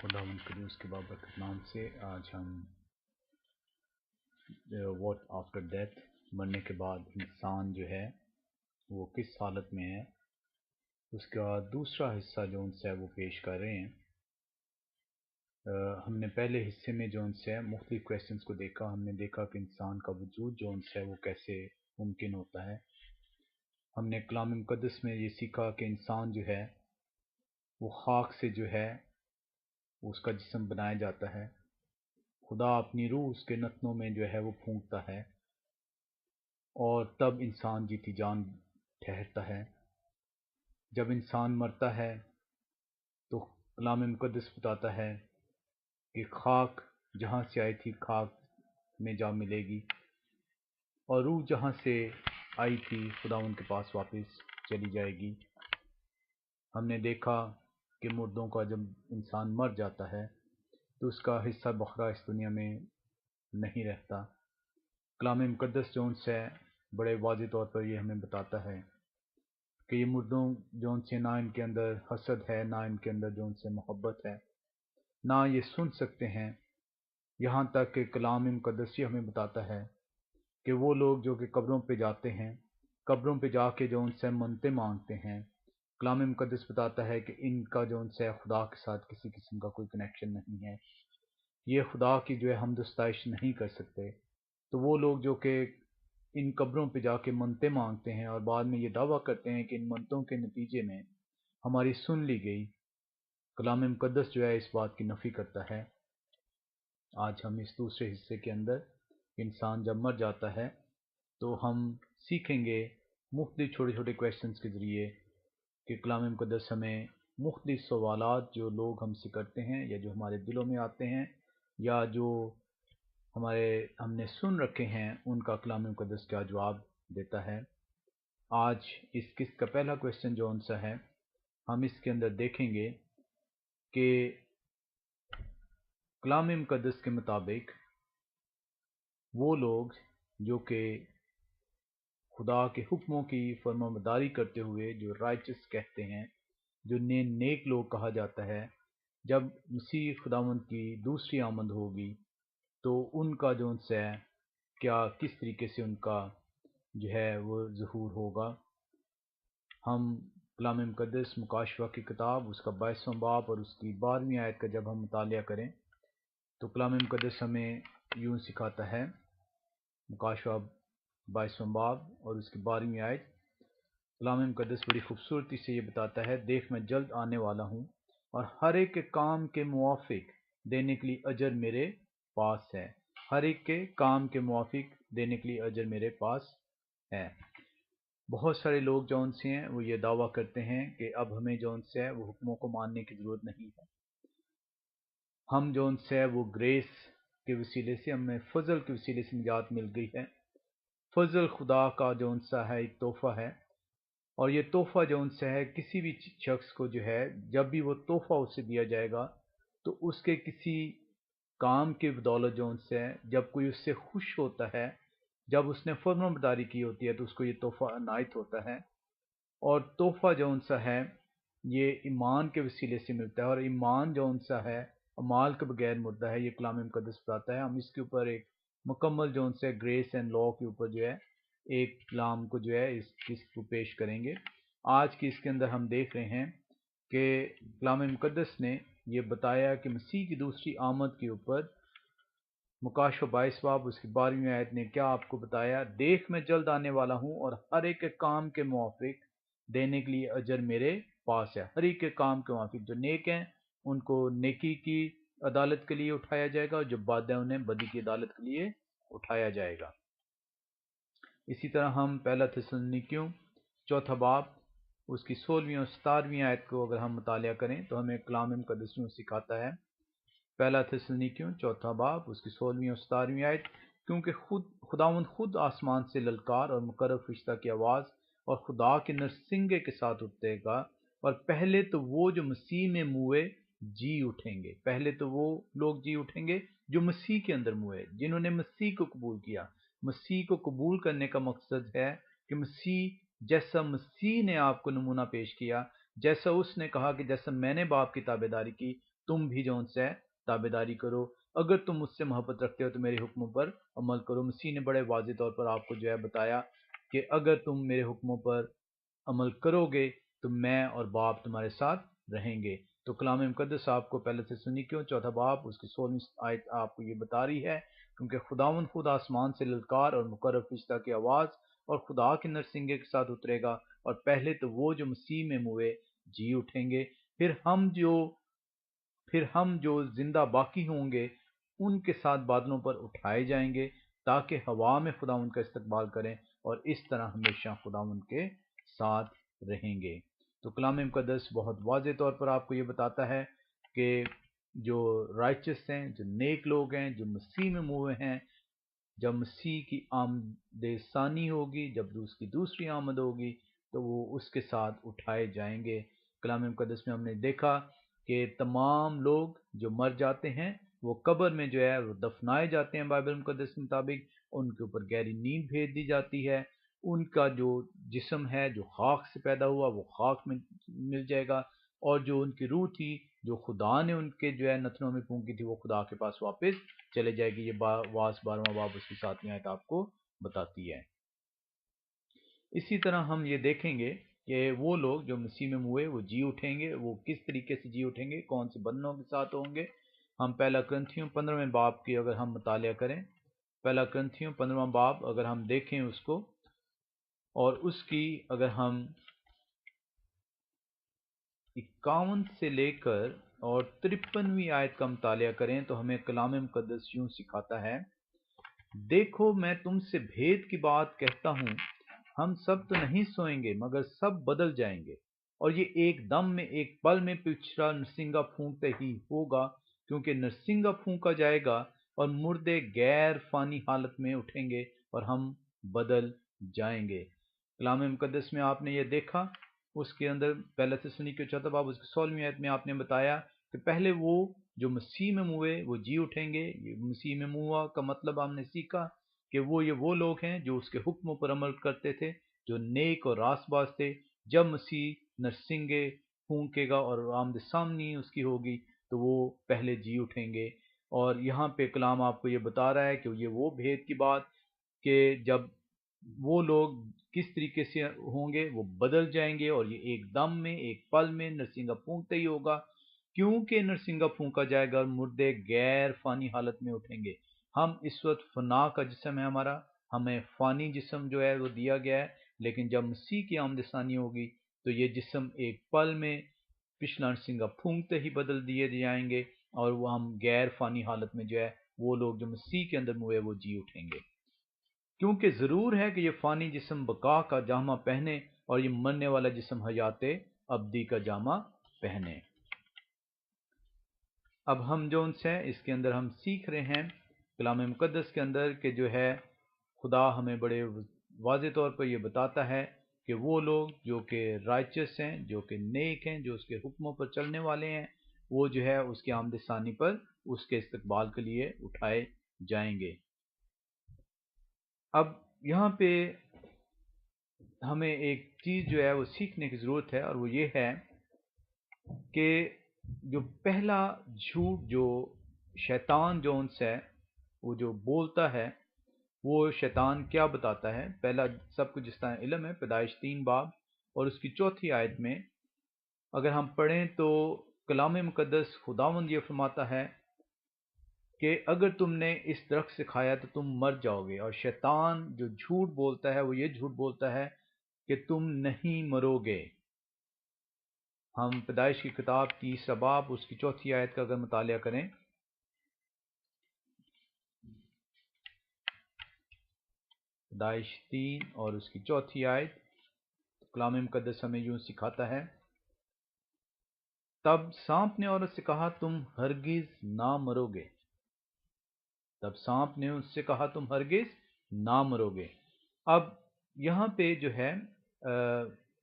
خداوند قدوس کے بابرکت نام سے آج ہم واٹ آفٹر ڈیتھ، مرنے کے بعد انسان جو ہے وہ کس حالت میں ہے، اس کا دوسرا حصہ جو ان سے وہ پیش کر رہے ہیں۔ ہم نے پہلے حصے میں جو ان سے مختلف کویسچنز کو دیکھا، ہم نے دیکھا کہ انسان کا وجود جو ان سے وہ کیسے ممکن ہوتا ہے۔ ہم نے کلام مقدس میں یہ سیکھا کہ انسان جو ہے وہ خاک سے جو ہے اس کا جسم بنایا جاتا ہے، خدا اپنی روح اس کے نتنوں میں جو ہے وہ پھونکتا ہے اور تب انسان جیتی جان ٹھہرتا ہے۔ جب انسان مرتا ہے تو کلام مقدس بتاتا ہے کہ خاک جہاں سے آئی تھی خاک میں جا ملے گی، اور روح جہاں سے آئی تھی خدا ان کے پاس واپس چلی جائے گی۔ ہم نے دیکھا کہ مردوں کا جب انسان مر جاتا ہے تو اس کا حصہ بخرا اس دنیا میں نہیں رہتا۔ کلام مقدس جو ان سے بڑے واضح طور پر یہ ہمیں بتاتا ہے کہ یہ مردوں جو ان سے نہ ان کے اندر حسد ہے، نہ ان کے اندر جو ان سے محبت ہے، نہ یہ سن سکتے ہیں، یہاں تک کہ کلام مقدس یہ ہمیں بتاتا ہے کہ وہ لوگ جو کہ قبروں پہ جاتے ہیں، قبروں پہ جا کے جو ان سے منتیں مانگتے ہیں، کلام مقدس بتاتا ہے کہ ان کا جو ان سے خدا کے ساتھ کسی قسم کا کوئی کنیکشن نہیں ہے، یہ خدا کی جو ہے حمد و ستائش نہیں کر سکتے۔ تو وہ لوگ جو کہ ان قبروں پہ جا کے منتیں مانگتے ہیں اور بعد میں یہ دعویٰ کرتے ہیں کہ ان منتوں کے نتیجے میں ہماری سن لی گئی، کلام مقدس جو ہے اس بات کی نفی کرتا ہے۔ آج ہم اس دوسرے حصے کے اندر انسان جب مر جاتا ہے تو ہم سیکھیں گے مختلف چھوٹے چھوٹے کویسچنز کے ذریعے کہ کلام مقدس ہمیں مختلف سوالات جو لوگ ہم سے کرتے ہیں یا جو ہمارے دلوں میں آتے ہیں یا جو ہم نے سن رکھے ہیں، ان کا کلام مقدس کیا جواب دیتا ہے۔ آج اس قسط کا پہلا کویسچن جو ان سے ہے، ہم اس کے اندر دیکھیں گے کہ کلام مقدس کے مطابق وہ لوگ جو کہ خدا کے حکموں کی فرمانبرداری کرتے ہوئے جو رائچس کہتے ہیں، جو نیک لوگ کہا جاتا ہے، جب مسیح خداوند کی دوسری آمد ہوگی تو ان کا جو ان سے کیا کس طریقے سے ان کا جو ہے وہ ظہور ہوگا۔ ہم کلام مقدس مکاشفہ کی کتاب اس کا 22واں باب اور اس کی 12ویں آیت کا جب ہم مطالعہ کریں تو کلام مقدس ہمیں یوں سکھاتا ہے، مکاشفہ 22واں باب اور اس کی 12ویں آیت، کلام مقدس بڑی خوبصورتی سے یہ بتاتا ہے، دیکھ میں جلد آنے والا ہوں اور ہر ایک کے کام کے موافق دینے کے لیے اجر میرے پاس ہے۔ ہر ایک کے کام کے موافق دینے کے لیے اجر میرے پاس ہے۔ بہت سارے لوگ جو ان سے ہیں وہ یہ دعویٰ کرتے ہیں کہ اب ہمیں جو ان سے ہے وہ حکموں کو ماننے کی ضرورت نہیں ہے، ہم جو ان سے ہے وہ گریس کے وسیلے سے، ہمیں فضل کے وسیلے سے نجات مل گئی ہے۔ فضل خدا کا جو ان سے ہے ایک تحفہ ہے، اور یہ تحفہ جو ان سے ہے کسی بھی شخص کو جو ہے جب بھی وہ تحفہ اسے دیا جائے گا تو اس کے کسی کام کی بدولت جو ان سے ہے، جب کوئی اس سے خوش ہوتا ہے، جب اس نے فرمانبرداری کی ہوتی ہے تو اس کو یہ تحفہ عنایت ہوتا ہے، اور تحفہ جو ان سے ہے یہ ایمان کے وسیلے سے ملتا ہے، اور ایمان جو ان سے ہے اعمال کے بغیر مردہ ہے، یہ کلام مقدس بتاتا ہے۔ ہم اس کے اوپر ایک مکمل جو ان سے گریس اینڈ لا کے اوپر جو ہے ایک کلام کو جو ہے اس قسط کو پیش کریں گے۔ آج کی اس کے اندر ہم دیکھ رہے ہیں کہ کلام مقدس نے یہ بتایا کہ مسیح کی دوسری آمد کے اوپر مکاشفہ 22 باب اس کی 12ویں آیت نے کیا آپ کو بتایا، دیکھ میں جلد آنے والا ہوں اور ہر ایک کے کام کے موافق دینے کے لیے اجر میرے پاس ہے۔ ہر ایک کے کام کے موافق، جو نیک ہیں ان کو نیکی کی عدالت کے لیے اٹھایا جائے گا، اور جو بد ہیں انہیں بدی کی عدالت کے لیے اٹھایا جائے گا۔ اسی طرح ہم پہلا تسلنیکیوں 4 باب اس کی 16ویں اور 17ویں آیت کو اگر ہم مطالعہ کریں تو ہمیں کلام مقدس یوں سکھاتا ہے، پہلا تسلنیکیوں 4 باب اس کی 16ویں اور 17ویں آیت، کیونکہ خداوند خود آسمان سے للکار اور مقرب فرشتہ کی آواز اور خدا کے نرسنگے کے ساتھ اٹھے گا، اور پہلے تو وہ جو مسیح میں موئے جی اٹھیں گے۔ پہلے تو وہ لوگ جی اٹھیں گے جو مسیح کے اندر موئے، جنہوں نے مسیح کو قبول کیا۔ مسیح کو قبول کرنے کا مقصد ہے کہ مسیح جیسا مسیح نے آپ کو نمونہ پیش کیا، جیسا اس نے کہا کہ جیسا میں نے باپ کی تابعداری کی تم بھی جو ان سے تابعداری کرو، اگر تم مجھ سے محبت رکھتے ہو تو میرے حکموں پر عمل کرو۔ مسیح نے بڑے واضح طور پر آپ کو جو ہے بتایا کہ اگر تم میرے حکموں پر عمل کرو گے تو میں اور باپ تمہارے ساتھ رہیں گے۔ تو کلام مقدس آپ کو پہلے سے سنی کیوں 4 باب اس کی 16 آیت آپ کو یہ بتا رہی ہے، کیونکہ خداوند خود آسمان سے للکار اور مقرر فرشتہ کی آواز اور خدا کے نرسنگے کے ساتھ اترے گا، اور پہلے تو وہ جو مسیح میں موئے جی اٹھیں گے، پھر ہم جو زندہ باقی ہوں گے ان کے ساتھ بادلوں پر اٹھائے جائیں گے تاکہ ہوا میں خداوند کا استقبال کریں، اور اس طرح ہمیشہ خداوند کے ساتھ رہیں گے۔ تو کلام مقدس بہت واضح طور پر آپ کو یہ بتاتا ہے کہ جو رائچس ہیں، جو نیک لوگ ہیں، جو مسیح میں موئے ہیں، جب مسیح کی آمد ثانی ہوگی، جب اس کی دوسری آمد ہوگی تو وہ اس کے ساتھ اٹھائے جائیں گے۔ کلام مقدس میں ہم نے دیکھا کہ تمام لوگ جو مر جاتے ہیں وہ قبر میں جو ہے وہ دفنائے جاتے ہیں، بائبل مقدس کے مطابق ان کے اوپر گہری نیند بھیج دی جاتی ہے، ان کا جو جسم ہے جو خاک سے پیدا ہوا وہ خاک میں مل جائے گا، اور جو ان کی روح تھی جو خدا نے ان کے جو ہے نتنوں میں پھونکی تھی وہ خدا کے پاس واپس چلے جائے گی۔ یہ واس 12واں باب اس کی 7ویں آیت آپ کو بتاتی ہے۔ اسی طرح ہم یہ دیکھیں گے کہ وہ لوگ جو مسیح میں ہوئے وہ جی اٹھیں گے، وہ کس طریقے سے جی اٹھیں گے، کون سے بندوں کے ساتھ ہوں گے۔ ہم پہلا کرنتھیوں 15ویں باب کی اگر ہم مطالعہ کریں، پہلا کرنتھیوں 15واں باب اگر ہم دیکھیں اس کو، اور اس کی اگر ہم 51 سے لے کر اور 53ویں آیت کا مطالعہ کریں تو ہمیں کلام مقدس یوں سکھاتا ہے، دیکھو میں تم سے بھید کی بات کہتا ہوں، ہم سب تو نہیں سوئیں گے مگر سب بدل جائیں گے، اور یہ ایک دم میں ایک پل میں پچھڑا نرسنگا پھونکتے ہی ہوگا، کیونکہ نرسنگا پھونکا جائے گا اور مردے غیر فانی حالت میں اٹھیں گے اور ہم بدل جائیں گے۔ کلام مقدس میں آپ نے یہ دیکھا، اس کے اندر پہلے سے سنی کے 4 باب اس کی 16ویں آیت میں آپ نے بتایا کہ پہلے وہ جو مسیح میں موئے وہ جی اٹھیں گے۔ یہ مسیح میں موا کا مطلب ہم نے سیکھا کہ وہ لوگ ہیں جو اس کے حکموں پر عمل کرتے تھے، جو نیک اور راست باز تھے۔ جب مسیح نرسنگے پھونکے گا اور آمد سامنی اس کی ہوگی تو وہ پہلے جی اٹھیں گے، اور یہاں پہ کلام آپ کو یہ بتا رہا ہے کہ یہ وہ بھید کی بات کہ جب وہ لوگ کس طریقے سے ہوں گے، وہ بدل جائیں گے، اور یہ ایک دم میں ایک پل میں نرسنگا پھونکتے ہی ہوگا، کیونکہ نرسنگا پھونکا جائے گا اور مردے غیر فانی حالت میں اٹھیں گے۔ ہم اس وقت فنا کا جسم ہے ہمارا، ہمیں فانی جسم جو ہے وہ دیا گیا ہے، لیکن جب مسیح کی آمد ثانی ہوگی تو یہ جسم ایک پل میں پچھلا نرسنگا پھونکتے ہی بدل دیے جائیں گے، اور وہ ہم غیر فانی حالت میں جو ہے وہ لوگ جو مسیح کے اندر موئے وہ جی اٹھیں گے، کیونکہ ضرور ہے کہ یہ فانی جسم بقا کا جامہ پہنے اور یہ مرنے والا جسم حیات ابدی کا جامہ پہنے۔ اب ہم جو ان سے اس کے اندر ہم سیکھ رہے ہیں کلام مقدس کے اندر کہ جو ہے خدا ہمیں بڑے واضح طور پر یہ بتاتا ہے کہ وہ لوگ جو کہ رائچس ہیں، جو کہ نیک ہیں، جو اس کے حکموں پر چلنے والے ہیں، وہ جو ہے اس کی آمد ثانی پر اس کے استقبال کے لیے اٹھائے جائیں گے۔ اب یہاں پہ ہمیں ایک چیز جو ہے وہ سیکھنے کی ضرورت ہے، اور وہ یہ ہے کہ جو پہلا جھوٹ جو شیطان جو ان سے وہ جو بولتا ہے، وہ شیطان کیا بتاتا ہے؟ پہلا سب کو جس طرح علم ہے، پیدائش 3 باب اور اس کی 4 آیت میں اگر ہم پڑھیں تو کلام مقدس خداوند یہ فرماتا ہے کہ اگر تم نے اس درخت سے کھایا تو تم مر جاؤ گے، اور شیطان جو جھوٹ بولتا ہے وہ یہ جھوٹ بولتا ہے کہ تم نہیں مرو گے۔ ہم پیدائش کی کتاب 3 باب اس کی 4 آیت کا اگر مطالعہ کریں، پیدائش 3 اور اس کی 4 آیت، کلام مقدس ہمیں یوں سکھاتا ہے، تب سانپ نے عورت سے کہا تم ہرگز نہ مرو گے۔ تب سانپ نے اس سے کہا تم ہرگز نہ مرو گے۔ اب یہاں پہ جو ہے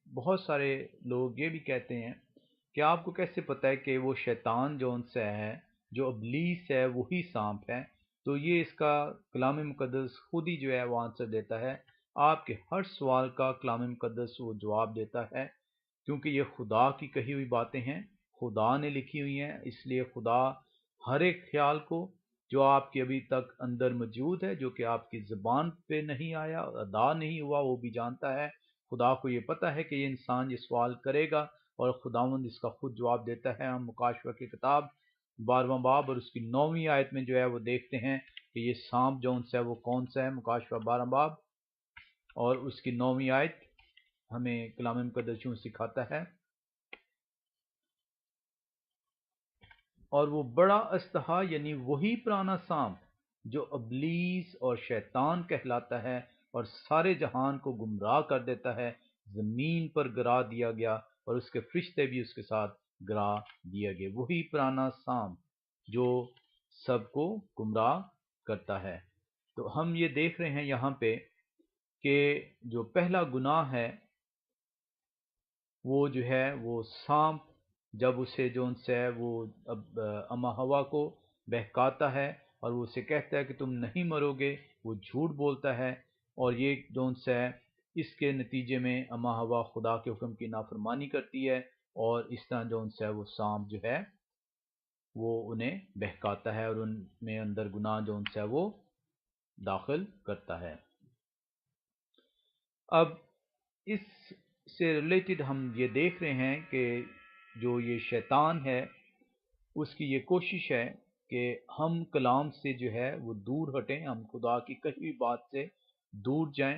بہت سارے لوگ یہ بھی کہتے ہیں کہ آپ کو کیسے پتہ ہے کہ وہ شیطان جو ان سے ہے، جو ابلیس ہے وہی سانپ ہے؟ تو یہ اس کا کلام مقدس خود ہی جو ہے وہ آنسر دیتا ہے، آپ کے ہر سوال کا کلام مقدس وہ جواب دیتا ہے کیونکہ یہ خدا کی کہی ہوئی باتیں ہیں، خدا نے لکھی ہوئی ہیں، اس لیے خدا ہر ایک خیال کو جو آپ کے ابھی تک اندر موجود ہے، جو کہ آپ کی زبان پہ نہیں آیا، ادا نہیں ہوا، وہ بھی جانتا ہے۔ خدا کو یہ پتہ ہے کہ یہ انسان یہ سوال کرے گا اور خداوند اس کا خود جواب دیتا ہے۔ ہم مکاشفہ کی کتاب 12واں باب اور اس کی 9ویں آیت میں جو ہے وہ دیکھتے ہیں کہ یہ سانپ جو ان سے ہے وہ کون سا ہے۔ مکاشفہ 12 باب اور اس کی 9ویں آیت ہمیں کلام مقدس یوں سکھاتا ہے، اور وہ بڑا اژدہا یعنی وہی پرانا سانپ جو ابلیس اور شیطان کہلاتا ہے اور سارے جہان کو گمراہ کر دیتا ہے، زمین پر گرا دیا گیا اور اس کے فرشتے بھی اس کے ساتھ گرا دیا گئے۔ وہی پرانا سانپ جو سب کو گمراہ کرتا ہے۔ تو ہم یہ دیکھ رہے ہیں یہاں پہ کہ جو پہلا گناہ ہے وہ جو ہے وہ سانپ جب اسے جو ان سے وہ اما ہوا کو بہکاتا ہے اور وہ اسے کہتا ہے کہ تم نہیں مرو گے، وہ جھوٹ بولتا ہے، اور یہ جو ان سے اس کے نتیجے میں اما ہوا خدا کے حکم کی نافرمانی کرتی ہے، اور اس طرح جو ان سے وہ سانپ جو ہے وہ انہیں بہکاتا ہے اور ان میں اندر گناہ جو ان سے وہ داخل کرتا ہے۔ اب اس سے ریلیٹڈ ہم یہ دیکھ رہے ہیں کہ جو یہ شیطان ہے اس کی یہ کوشش ہے کہ ہم کلام سے جو ہے وہ دور ہٹیں، ہم خدا کی کہی ہوئی بات سے دور جائیں،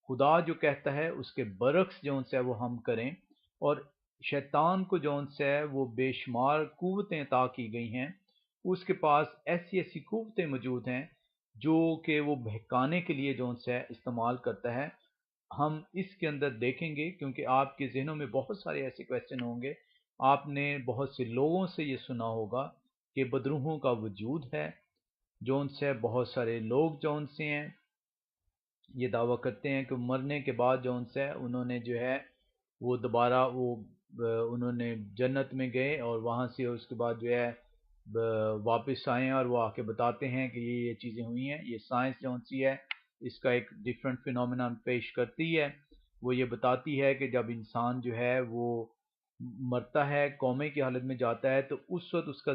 خدا جو کہتا ہے اس کے برعکس جو ان سے وہ ہم کریں، اور شیطان کو جو ان سے وہ بے شمار قوتیں عطا کی گئی ہیں، اس کے پاس ایسی ایسی قوتیں موجود ہیں جو کہ وہ بہکانے کے لیے جو ان سے استعمال کرتا ہے۔ ہم اس کے اندر دیکھیں گے کیونکہ آپ کے ذہنوں میں بہت سارے ایسے کویسچن ہوں گے، آپ نے بہت سے لوگوں سے یہ سنا ہوگا کہ بدروحوں کا وجود ہے، جو ان سے بہت سارے لوگ جو ان سے ہیں یہ دعویٰ کرتے ہیں کہ مرنے کے بعد جو ان سے انہوں نے جو ہے وہ دوبارہ وہ انہوں نے جنت میں گئے اور وہاں سے اس کے بعد جو ہے واپس آئے اور وہ آ کے بتاتے ہیں کہ یہ چیزیں ہوئی ہیں۔ یہ سائنس جو سی ہے اس کا ایک ڈیفرنٹ فینومینا پیش کرتی ہے، وہ یہ بتاتی ہے کہ جب انسان جو ہے وہ مرتا ہے، کومے کی حالت میں جاتا ہے، تو اس وقت اس کا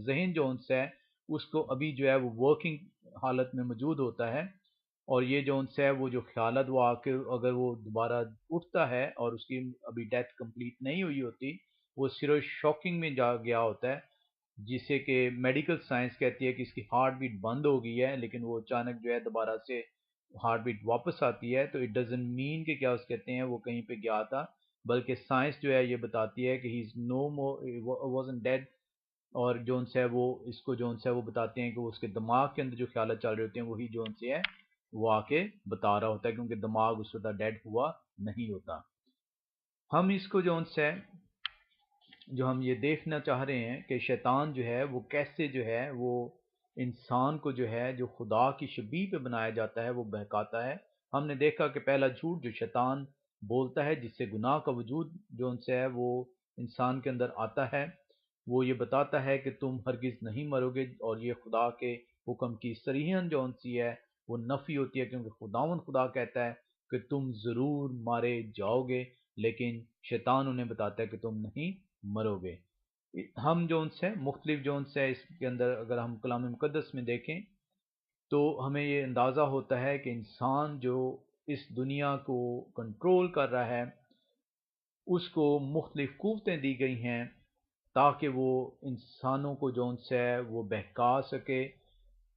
ذہن جو ان سے ہے اس کو ابھی جو ہے وہ ورکنگ حالت میں موجود ہوتا ہے، اور یہ جو ان سے ہے وہ جو خیالات وہ آ کے اگر وہ دوبارہ اٹھتا ہے اور اس کی ابھی ڈیتھ کمپلیٹ نہیں ہوئی ہوتی، وہ صرف شاکنگ میں جا گیا ہوتا ہے، جسے کہ میڈیکل سائنس کہتی ہے کہ اس کی ہارٹ بیٹ بند ہو گئی ہے، لیکن وہ اچانک جو ہے دوبارہ سے ہارٹ بیٹ واپس آتی ہے۔ تو اٹ ڈزنٹ مین کہ کیا اس کہتے ہیں وہ کہیں پہ گیا تھا، بلکہ سائنس جو ہے یہ بتاتی ہے کہ ہی از نو مور وازنٹ ڈیڈ، اور جو ان سے وہ اس کو جو ان سے وہ بتاتے ہیں کہ وہ اس کے دماغ کے اندر جو خیالات چل رہے ہوتے ہیں وہی جو ان سے ہے وہ آ کے بتا رہا ہوتا ہے، کیونکہ دماغ اس وقت ڈیڈ ہوا نہیں ہوتا۔ ہم اس کو جو ان سے جو ہم یہ دیکھنا چاہ رہے ہیں کہ شیطان جو ہے وہ کیسے جو ہے وہ انسان کو جو ہے جو خدا کی شبیہ پہ بنایا جاتا ہے وہ بہکاتا ہے۔ ہم نے دیکھا کہ پہلا جھوٹ جو شیطان بولتا ہے جس سے گناہ کا وجود جو ان سے ہے وہ انسان کے اندر آتا ہے، وہ یہ بتاتا ہے کہ تم ہرگز نہیں مرو گے، اور یہ خدا کے حکم کی صریحاً جو ان سی ہے وہ نفی ہوتی ہے، کیونکہ خداوند خدا کہتا ہے کہ تم ضرور مارے جاؤ گے، لیکن شیطان انہیں بتاتا ہے کہ تم نہیں مرو گے۔ ہم جو ان سے مختلف جو ان سے اس کے اندر اگر ہم کلام مقدس میں دیکھیں تو ہمیں یہ اندازہ ہوتا ہے کہ انسان جو اس دنیا کو کنٹرول کر رہا ہے اس کو مختلف قوتیں دی گئی ہیں تاکہ وہ انسانوں کو جو ان سے وہ بہکا سکے،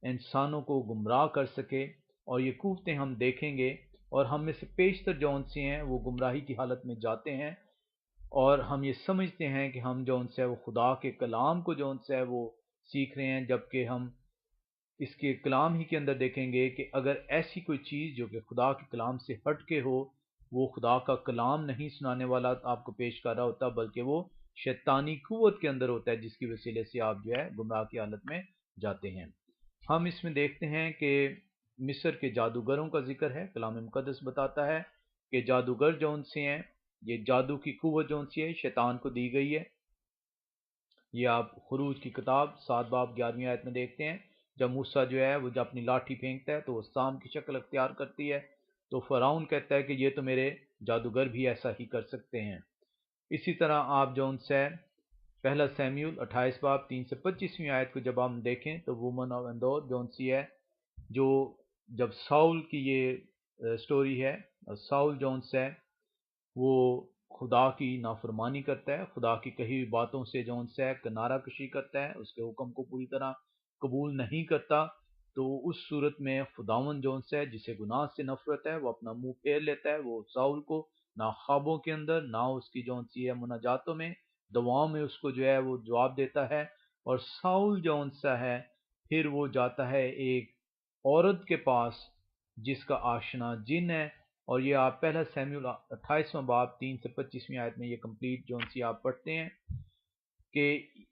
انسانوں کو گمراہ کر سکے، اور یہ قوتیں ہم دیکھیں گے، اور ہم میں سے پیشتر جو ان سے ہیں وہ گمراہی کی حالت میں جاتے ہیں، اور ہم یہ سمجھتے ہیں کہ ہم جو ان سے وہ خدا کے کلام کو جو ان سے وہ سیکھ رہے ہیں، جبکہ ہم اس کے کلام ہی کے اندر دیکھیں گے کہ اگر ایسی کوئی چیز جو کہ خدا کے کلام سے ہٹ کے ہو، وہ خدا کا کلام نہیں سنانے والا آپ کو پیش کر رہا ہوتا، بلکہ وہ شیطانی قوت کے اندر ہوتا ہے، جس کی وسیلے سے آپ جو ہے گمراہ کی حالت میں جاتے ہیں۔ ہم اس میں دیکھتے ہیں کہ مصر کے جادوگروں کا ذکر ہے، کلام مقدس بتاتا ہے کہ جادوگر جو ان سے ہیں، یہ جادو کی قوت جو ان سے ہے شیطان کو دی گئی ہے۔ یہ آپ خروج کی کتاب 7 باب 11ویں آیت میں دیکھتے ہیں، جب موسیٰ جو ہے وہ جب اپنی لاٹھی پھینکتا ہے تو وہ سام کی شکل اختیار کرتی ہے، تو فرعون کہتا ہے کہ یہ تو میرے جادوگر بھی ایسا ہی کر سکتے ہیں۔ اسی طرح آپ جون سے پہلا سیمیول 28 باب 3 سے 25ویں آیت کو جب ہم دیکھیں تو وومن آف اندور جون سی ہے، جو جب ساؤل کی یہ سٹوری ہے، ساؤل جون سے وہ خدا کی نافرمانی کرتا ہے، خدا کی کہی ہوئی باتوں سے جون سے کنارہ کشی کرتا ہے، اس کے حکم کو پوری طرح قبول نہیں کرتا، تو اس صورت میں خداوند جون سے جسے گناہ سے نفرت ہے وہ اپنا منہ پھیر لیتا ہے، وہ ساؤل کو نہ خوابوں کے اندر نہ اس کی جون سی ہے مناجاتوں میں دعاؤں میں اس کو جو ہے وہ جواب دیتا ہے، اور ساؤل جون سا ہے پھر وہ جاتا ہے ایک عورت کے پاس جس کا آشنا جن ہے، اور یہ آپ پہلا سیمیول 28واں باب 3 سے 25ویں آیت میں یہ کمپلیٹ جون سی آپ پڑھتے ہیں کہ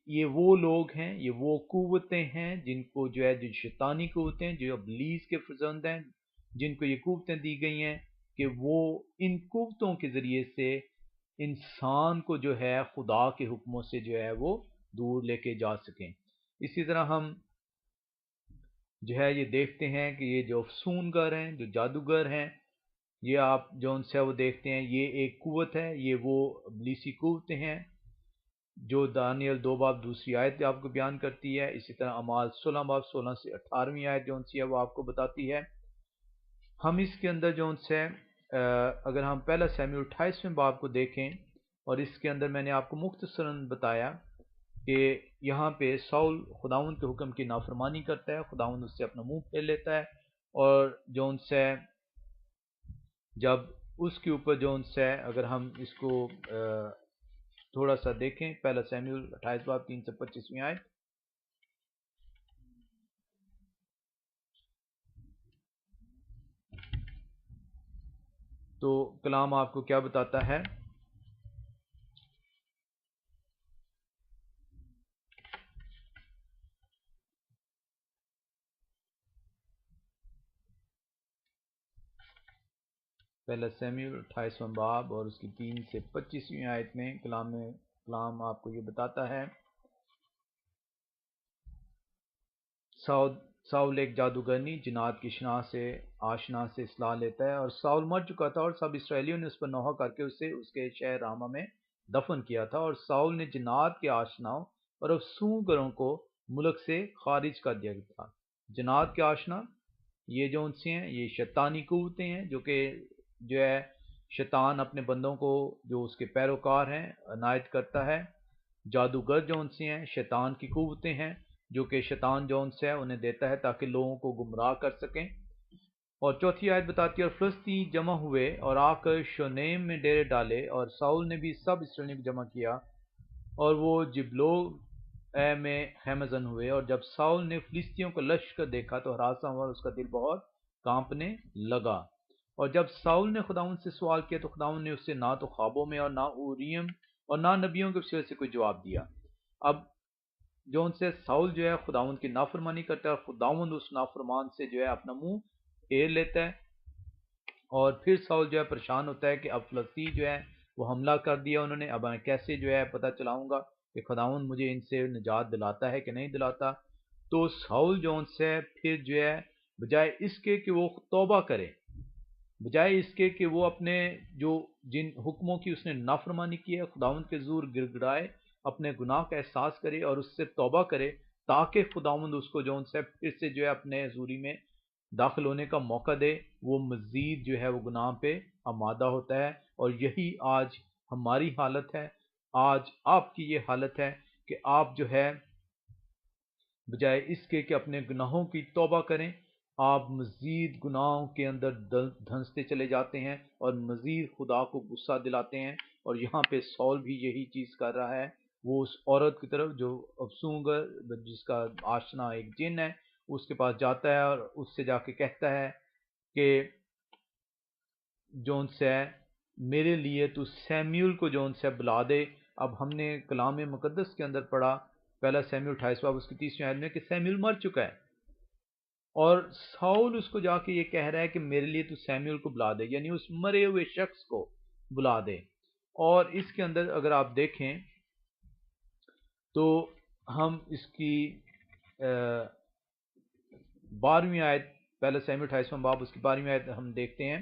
یہ وہ لوگ ہیں، یہ وہ قوتیں ہیں جن کو جو ہے جو شیطانی قوتیں جو ابلیس کے فرزند ہیں، جن کو یہ قوتیں دی گئی ہیں کہ وہ ان قوتوں کے ذریعے سے انسان کو جو ہے خدا کے حکموں سے جو ہے وہ دور لے کے جا سکیں۔ اسی طرح ہم جو ہے یہ دیکھتے ہیں کہ یہ جو افسونگر ہیں، جو جادوگر ہیں، یہ آپ جون سے وہ دیکھتے ہیں یہ ایک قوت ہے، یہ وہ ابلیسی قوتیں ہیں جو دانیل 2 باب دوسری آیت آپ کو بیان کرتی ہے۔ اسی طرح اعمال 16 باب 16 سے 18ویں آیت جون سی ہے وہ آپ کو بتاتی ہے۔ ہم اس کے اندر جون سے اگر ہم پہلا سیمیول 28ویں باب کو دیکھیں، اور اس کے اندر میں نے آپ کو مختصراً بتایا کہ یہاں پہ ساؤل خداوند کے حکم کی نافرمانی کرتا ہے، خداوند اس سے اپنا منہ پھیر لیتا ہے، اور جون سے جب اس کے اوپر جون سے اگر ہم اس کو تھوڑا سا دیکھیں، پہلا سیمیول 28 باب 3 سے 25ویں آیت، تو کلام آپ کو کیا بتاتا ہے؟ پہلا سیمیول 28واں باب اور اس کی 3 سے 25ویں آیت میں کلام آپ کو یہ بتاتا ہے، ساؤل ایک جادوگرنی جنات کی آشنا سے اصلاح لیتا ہے، اور ساؤل مر چکا تھا اور سب اسرائیلیوں نے اس پر نوحہ کر کے اسے اس کے شہر راما میں دفن کیا تھا، اور ساؤل نے جنات کے آشناؤں اور افسونگروں کو ملک سے خارج کر دیا تھا۔ جنات کے آشنا یہ جو ان سے ہیں یہ شیطانی قوتیں ہیں جو کہ جو ہے شیطان اپنے بندوں کو جو اس کے پیروکار ہیں عنایت کرتا ہے۔ جادوگر جو ان سے ہیں شیطان کی قوتیں ہیں جو کہ شیطان جو ان سے ہے انہیں دیتا ہے تاکہ لوگوں کو گمراہ کر سکیں۔ اور چوتھی آیت بتاتی ہے، اور فلسطی جمع ہوئے اور آ کر شونیم میں ڈیرے ڈالے، اور ساؤل نے بھی سب اسرائیلیوں کو جمع کیا، اور وہ جبلو میں خیمہ زن ہوئے، اور جب ساؤل نے فلسطیوں کو لشکر دیکھا تو ہراساں ہوا اور اس کا دل بہت کانپنے لگا۔ اور جب ساؤل نے خداوند سے سوال کیا تو خداوند نے اس سے نہ تو خوابوں میں اور نہ اوریم اور نہ نبیوں کے وسیلے سے کوئی جواب دیا۔ اب جو ان سے ساؤل جو ہے خداوند کی نافرمانی کرتا ہے، اور خداوند اس نافرمان سے جو ہے اپنا منہ پھیر لیتا ہے، اور پھر ساؤل جو ہے پریشان ہوتا ہے کہ اب فلسطی جو ہے وہ حملہ کر دیا انہوں نے، اب میں کیسے جو ہے پتہ چلاؤں گا کہ خداوند مجھے ان سے نجات دلاتا ہے کہ نہیں دلاتا۔ تو ساؤل جو ان سے پھر جو ہے بجائے اس کے کہ وہ توبہ کرے، بجائے اس کے کہ وہ اپنے جو جن حکموں کی اس نے نافرمانی کی ہے خداوند کے زور گڑ گڑائے، اپنے گناہ کا احساس کرے اور اس سے توبہ کرے تاکہ خداوند اس کو جو ان سے پھر سے جو ہے اپنے حضوری میں داخل ہونے کا موقع دے، وہ مزید جو ہے وہ گناہ پہ آمادہ ہوتا ہے۔ اور یہی آج ہماری حالت ہے، آج آپ کی یہ حالت ہے کہ آپ جو ہے بجائے اس کے کہ اپنے گناہوں کی توبہ کریں، آپ مزید گناہوں کے اندر دھنستے چلے جاتے ہیں اور مزید خدا کو غصہ دلاتے ہیں۔ اور یہاں پہ سول بھی یہی چیز کر رہا ہے، وہ اس عورت کی طرف جو افسونگر جس کا آشنا ایک جن ہے اس کے پاس جاتا ہے اور اس سے جا کے کہتا ہے کہ جون سے میرے لیے تو سیمیول کو جون سے بلا دے۔ اب ہم نے کلام مقدس کے اندر پڑھا پہلا سیمیول 28 باب اس کی 30ویں آیت میں کہ سیمیول مر چکا ہے، اور ساؤل اس کو جا کے یہ کہہ رہا ہے کہ میرے لیے تو سیمیول کو بلا دے، یعنی اس مرے ہوئے شخص کو بلا دے۔ اور اس کے اندر اگر آپ دیکھیں تو ہم اس کی 12ویں آیت پہلا سیمیول 28واں باب اس کی 12ویں آیت ہم دیکھتے ہیں،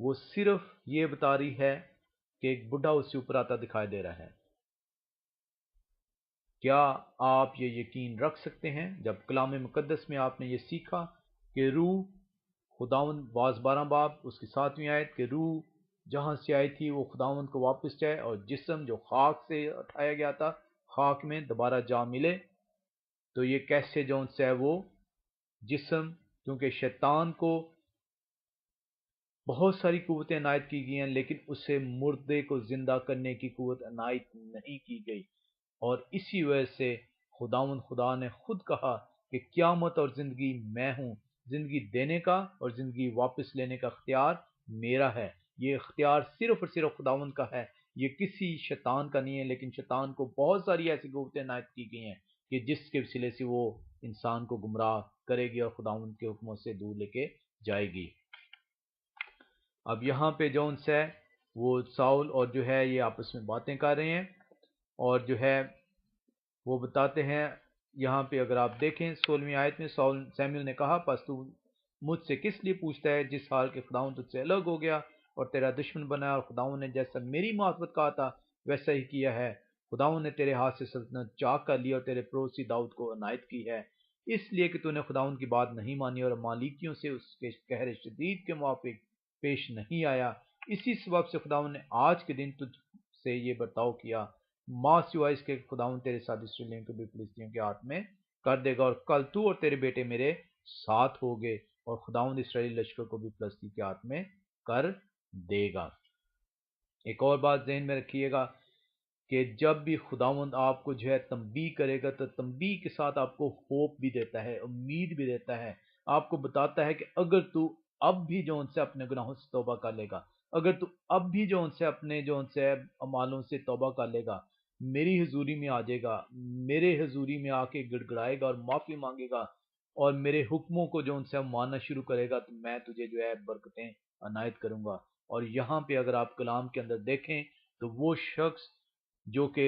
وہ صرف یہ بتا رہی ہے کہ ایک بڈھا اس سے اوپر آتا دکھائی دے رہا ہے۔ کیا آپ یہ یقین رکھ سکتے ہیں جب کلام مقدس میں آپ نے یہ سیکھا کہ روح خداوند، باز 12 باب اس کی 7ویں آیت، کہ روح جہاں سے آئی تھی وہ خداوند کو واپس جائے، اور جسم جو خاک سے اٹھایا گیا تھا خاک میں دوبارہ جا ملے، تو یہ کیسے جو سے ہے وہ جسم، کیونکہ شیطان کو بہت ساری قوتیں عنایت کی گئی ہیں لیکن اسے مردے کو زندہ کرنے کی قوت عنایت نہیں کی گئی، اور اسی وجہ سے خداوند خدا نے خود کہا کہ قیامت اور زندگی میں ہوں، زندگی دینے کا اور زندگی واپس لینے کا اختیار میرا ہے۔ یہ اختیار صرف اور صرف خداوند کا ہے، یہ کسی شیطان کا نہیں ہے، لیکن شیطان کو بہت ساری ایسی قوتیں عنایت کی گئی ہیں کہ جس کے وسیلے سے وہ انسان کو گمراہ کرے گی اور خداوند کے حکموں سے دور لے کے جائے گی۔ اب یہاں پہ جو سے وہ ساؤل اور جو ہے یہ آپس میں باتیں کر رہے ہیں، اور جو ہے وہ بتاتے ہیں یہاں پہ اگر آپ دیکھیں 16ویں آیت میں، سیموئیل نے کہا پس تو مجھ سے کس لیے پوچھتا ہے، جس حال کے خداوند تجھ سے الگ ہو گیا اور تیرا دشمن بنا، اور خداوند نے جیسا میری معرفت کہا تھا ویسا ہی کیا ہے۔ خداوند نے تیرے ہاتھ سے سلطنت چاک کر لی اور تیرے پڑوسی داؤد کو عنایت کی ہے، اس لیے کہ تو نے خداوند کی بات نہیں مانی اور مالیکیوں سے اس کے قہر شدید کے موافق پیش نہیں آیا، اسی سبب سے خداوند نے آج کے دن تجھ سے یہ برتاؤ کیا، ماں سوائے اس کے خداوند تیرے ساتھ اسرائیلیوں کو بھی فلسطینیوں کے ہاتھ میں کر دے گا، اور کل تو اور تیرے بیٹے میرے ساتھ ہوگے اور خداوند اسرائیلی لشکر کو بھی فلسطین کے ہاتھ میں کر دے گا۔ ایک اور بات ذہن میں رکھیے گا کہ جب بھی خداوند آپ کو جو ہے تنبیہ کرے گا تو تنبیہ کے ساتھ آپ کو ہوپ بھی دیتا ہے، امید بھی دیتا ہے، آپ کو بتاتا ہے کہ اگر تو اب بھی جو ان سے اپنے گناہوں سے توبہ کر لے گا، اگر تو اب بھی جو ان سے اپنے جو ان سے اعمالوں سے توبہ کر لے گا، میری حضوری میں آ جائے گا، میرے حضوری میں آ کے گڑ گڑائے گا اور معافی مانگے گا اور میرے حکموں کو جو ان سے ماننا شروع کرے گا، تو میں تجھے جو ہے برکتیں عنایت کروں گا۔ اور یہاں پہ اگر آپ کلام کے اندر دیکھیں تو وہ شخص جو کہ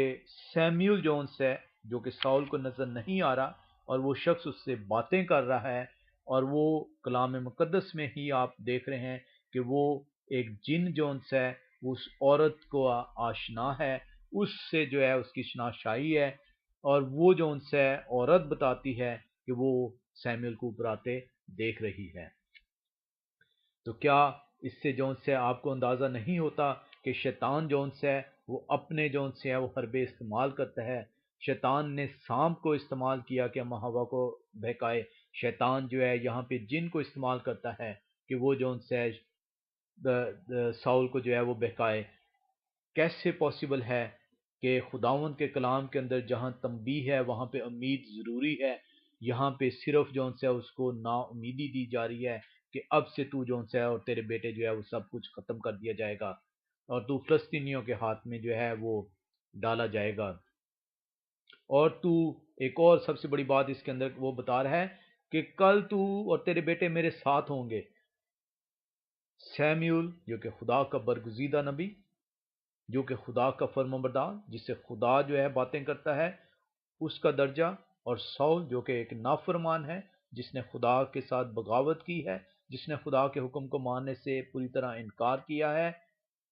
سیمیول جونس ہے، جو کہ ساؤل کو نظر نہیں آ رہا، اور وہ شخص اس سے باتیں کر رہا ہے، اور وہ کلام مقدس میں ہی آپ دیکھ رہے ہیں کہ وہ ایک جن جونس ہے، اس عورت کو آشنا ہے، اس سے جو ہے اس کی شناسائی ہے، اور وہ جو ان سے عورت بتاتی ہے کہ وہ سیمیول کو اوپر آتے دیکھ رہی ہے۔ تو کیا اس سے جون سے آپ کو اندازہ نہیں ہوتا کہ شیطان جون سے ہے وہ اپنے جون سے ہے وہ حربے استعمال کرتا ہے؟ شیطان نے سانپ کو استعمال کیا کہ اما ہوا کو بہکائے، شیطان جو ہے یہاں پہ جن کو استعمال کرتا ہے کہ وہ جون سے ساؤل کو جو ہے وہ بہکائے۔ کیسے پاسبل ہے کہ خداوند کے کلام کے اندر جہاں تنبیہ ہے وہاں پہ امید ضروری ہے، یہاں پہ صرف جو سے اس کو نا امیدی دی جا رہی ہے کہ اب سے تو جو سے اور تیرے بیٹے جو ہے وہ سب کچھ ختم کر دیا جائے گا اور تو فلسطینیوں کے ہاتھ میں جو ہے وہ ڈالا جائے گا، اور تو ایک اور سب سے بڑی بات اس کے اندر وہ بتا رہا ہے کہ کل تو اور تیرے بیٹے میرے ساتھ ہوں گے۔ سیمیول جو کہ خدا کا برگزیدہ نبی، جو کہ خدا کا فرمانبردار، جس سے خدا جو ہے باتیں کرتا ہے، اس کا درجہ، اور ساؤل جو کہ ایک نافرمان ہے جس نے خدا کے ساتھ بغاوت کی ہے، جس نے خدا کے حکم کو ماننے سے پوری طرح انکار کیا ہے،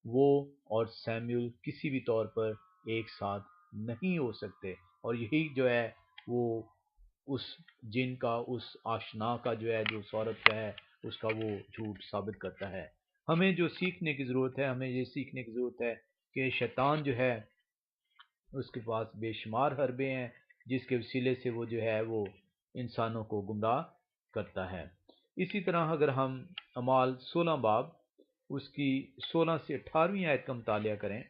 وہ اور سیمیول کسی بھی طور پر ایک ساتھ نہیں ہو سکتے، اور یہی جو ہے وہ اس جن کا، اس آشنا کا جو ہے، جو اس عورت کا ہے، اس کا وہ جھوٹ ثابت کرتا ہے۔ ہمیں جو سیکھنے کی ضرورت ہے، ہمیں یہ سیکھنے کی ضرورت ہے کہ شیطان جو ہے اس کے پاس بے شمار حربے ہیں جس کے وسیلے سے وہ جو ہے وہ انسانوں کو گمراہ کرتا ہے۔ اسی طرح اگر ہم اعمال 16 باب اس کی 16 سے 18ویں آیت کا مطالعہ کریں،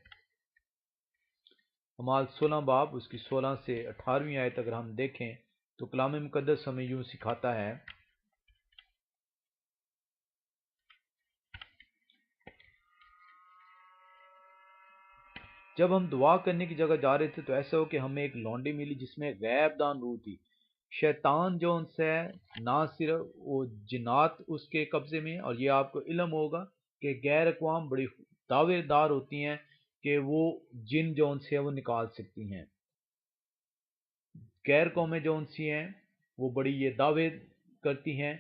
اعمال 16 باب اس کی 16 سے 18ویں آیت اگر ہم دیکھیں تو کلام مقدس ہمیں یوں سکھاتا ہے، جب ہم دعا کرنے کی جگہ جا رہے تھے تو ایسا ہو کہ ہمیں ایک لونڈی ملی جس میں غیب دان روح تھی۔ شیطان جو ان سے نہ صرف وہ جنات اس کے قبضے میں، اور یہ آپ کو علم ہوگا کہ غیر اقوام بڑی دعوے دار ہوتی ہیں کہ وہ جن جو ان سے وہ نکال سکتی ہیں، غیر قومیں جو ان سی ہیں وہ بڑی یہ دعوے کرتی ہیں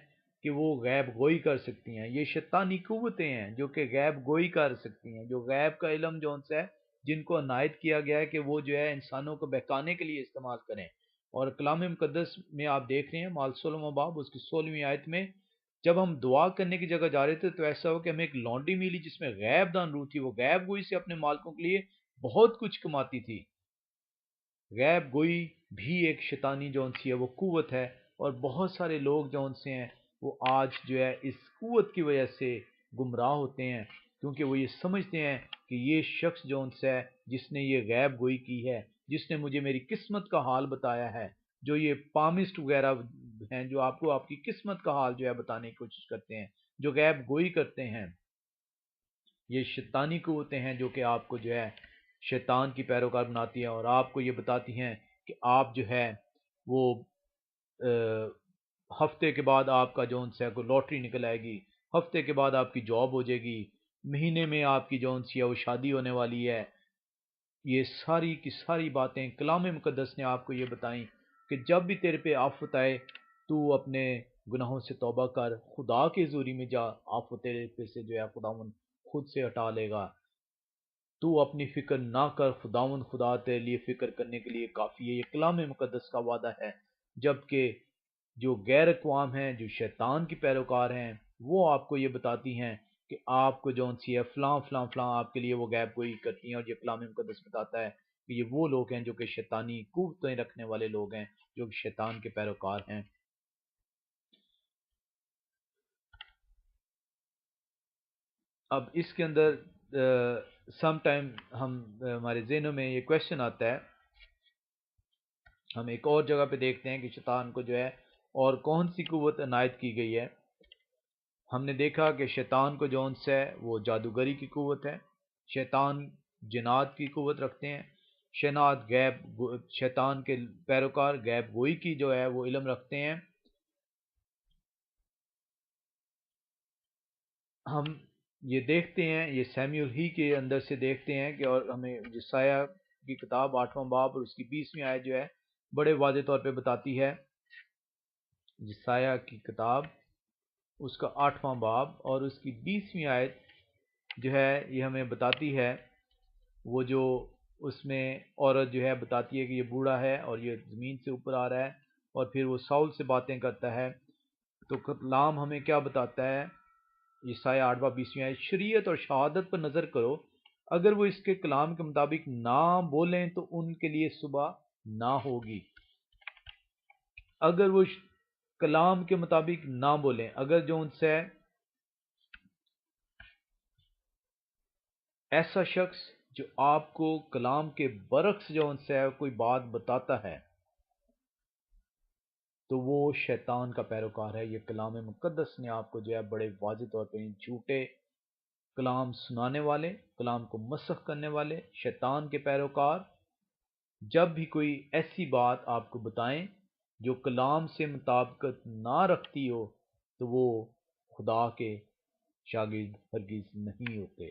کہ وہ غیب گوئی کر سکتی ہیں. یہ شیطانی قوتیں ہیں جو کہ غیب گوئی کر سکتی ہیں، جو غیب کا علم جو ان سے ہے، جن کو عنایت کیا گیا ہے کہ وہ جو ہے انسانوں کو بہکانے کے لیے استعمال کریں. اور کلام مقدس میں آپ دیکھ رہے ہیں مال 16 باب اس کی 16ویں آیت میں جب ہم دعا کرنے کی جگہ جا رہے تھے تو ایسا ہو کہ ہمیں ایک لونڈی ملی جس میں غیب دان روح تھی. وہ غیب گوئی سے اپنے مالکوں کے لیے بہت کچھ کماتی تھی. غیب گوئی بھی ایک شیطانی جو ان سی ہے وہ قوت ہے، اور بہت سارے لوگ جو ان سے ہیں وہ آج جو ہے اس قوت کی وجہ سے گمراہ ہوتے ہیں، کیونکہ وہ یہ سمجھتے ہیں کہ یہ شخص جو ان سے ہے جس نے یہ غیب گوئی کی ہے، جس نے مجھے میری قسمت کا حال بتایا ہے، جو یہ پامسٹ وغیرہ ہیں جو آپ کو آپ کی قسمت کا حال جو ہے بتانے کی کوشش کرتے ہیں، جو غیب گوئی کرتے ہیں، یہ شیطانی قوتیں ہیں جو کہ آپ کو جو ہے شیطان کی پیروکار بناتی ہیں اور آپ کو یہ بتاتی ہیں کہ آپ جو ہے وہ ہفتے کے بعد آپ کا جو ہے کو لاٹری نکل آئے گی، ہفتے کے بعد آپ کی جاب ہو جائے گی، مہینے میں آپ کی جو سی ہے وہ شادی ہونے والی ہے. یہ ساری کی ساری باتیں کلام مقدس نے آپ کو یہ بتائیں کہ جب بھی تیرے پہ آفت آئے تو اپنے گناہوں سے توبہ کر، خدا کے حضوری میں جا، آفت تیرے پہ سے جو ہے خداوند خود سے ہٹا لے گا. تو اپنی فکر نہ کر، خداوند خدا تیرے لیے فکر کرنے کے لیے کافی ہے. یہ کلام مقدس کا وعدہ ہے. جبکہ جو غیر اقوام ہیں، جو شیطان کی پیروکار ہیں، وہ آپ کو یہ بتاتی ہیں کہ آپ کو جون سی ہے فلاں فلاں فلاں آپ کے لیے وہ غیب گوئی کرتی ہیں. اور یہ کلام مقدس بتاتا ہے کہ یہ وہ لوگ ہیں جو کہ شیطانی قوتیں رکھنے والے لوگ ہیں، جو کہ شیطان کے پیروکار ہیں. اب اس کے اندر سم ٹائم ہمارے ذہنوں میں یہ کوشچن آتا ہے، ہم ایک اور جگہ پہ دیکھتے ہیں کہ شیطان کو جو ہے اور کون سی قوت عنایت کی گئی ہے. ہم نے دیکھا کہ شیطان کو جو انس ہے وہ جادوگری کی قوت ہے. شیطان جنات کی قوت رکھتے ہیں. شیطان کے پیروکار غیب گوئی کی جو ہے وہ علم رکھتے ہیں. ہم یہ دیکھتے ہیں، یہ سیمیول ہی کے اندر سے دیکھتے ہیں کہ اور ہمیں جسایہ کی کتاب 8واں باب اور اس کی 20ویں آیت جو ہے بڑے واضح طور پہ بتاتی ہے. جسایہ کی کتاب اس کا 8واں باب اور اس کی 20ویں آیت جو ہے یہ ہمیں بتاتی ہے، وہ جو اس میں عورت جو ہے بتاتی ہے کہ یہ بوڑھا ہے اور یہ زمین سے اوپر آ رہا ہے اور پھر وہ ساؤل سے باتیں کرتا ہے. تو کلام ہمیں کیا بتاتا ہے؟ عیسائی 8:20 آیت، شریعت اور شہادت پر نظر کرو، اگر وہ اس کے کلام کے مطابق نہ بولیں تو ان کے لیے صبح نہ ہوگی. اگر وہ کلام کے مطابق نہ بولیں، اگر جو ان سے ایسا شخص جو آپ کو کلام کے برعکس جو ان سے کوئی بات بتاتا ہے تو وہ شیطان کا پیروکار ہے. یہ کلام مقدس نے آپ کو جو ہے بڑے واضح طور پہ جھوٹے کلام سنانے والے، کلام کو مسخ کرنے والے شیطان کے پیروکار جب بھی کوئی ایسی بات آپ کو بتائیں جو کلام سے مطابقت نہ رکھتی ہو تو وہ خدا کے شاگرد ہرگز نہیں ہوتے.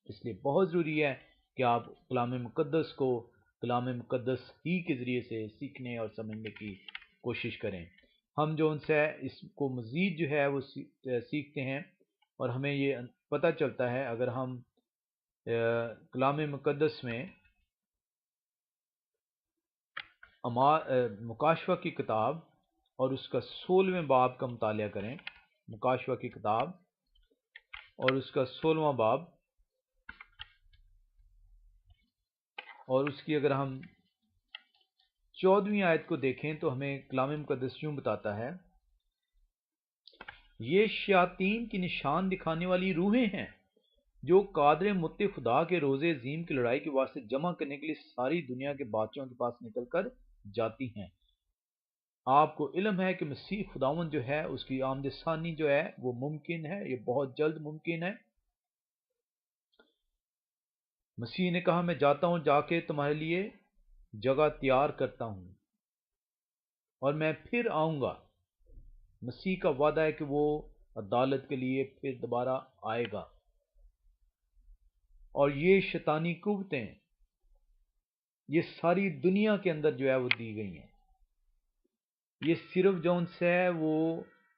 اس لیے بہت ضروری ہے کہ آپ کلام مقدس کو کلام مقدس ہی کے ذریعے سے سیکھنے اور سمجھنے کی کوشش کریں. ہم جو ان سے اس کو مزید جو ہے وہ سیکھتے ہیں اور ہمیں یہ پتہ چلتا ہے اگر ہم کلام مقدس میں مکاشفہ کی کتاب اور اس کا 16ویں باب کا مطالعہ کریں. مکاشفہ کی کتاب اور اس کا 16واں باب اور اس کی اگر ہم 14ویں آیت کو دیکھیں تو ہمیں کلام مقدس یوں بتاتا ہے، یہ شیاطین کی نشان دکھانے والی روحیں ہیں جو قادر مت خدا کے روز عظیم کی لڑائی کے واسطے جمع کرنے کے لیے ساری دنیا کے بادشاہوں کے پاس نکل کر جاتی ہیں. آپ کو علم ہے کہ مسیح خداوند جو ہے اس کی آمد ثانی جو ہے وہ ممکن ہے، یہ بہت جلد ممکن ہے. مسیح نے کہا میں جاتا ہوں، جا کے تمہارے لیے جگہ تیار کرتا ہوں اور میں پھر آؤں گا. مسیح کا وعدہ ہے کہ وہ عدالت کے لیے پھر دوبارہ آئے گا. اور یہ شیطانی قوتیں یہ ساری دنیا کے اندر جو ہے وہ دی گئی ہیں. یہ صرف جو ان سے ہے وہ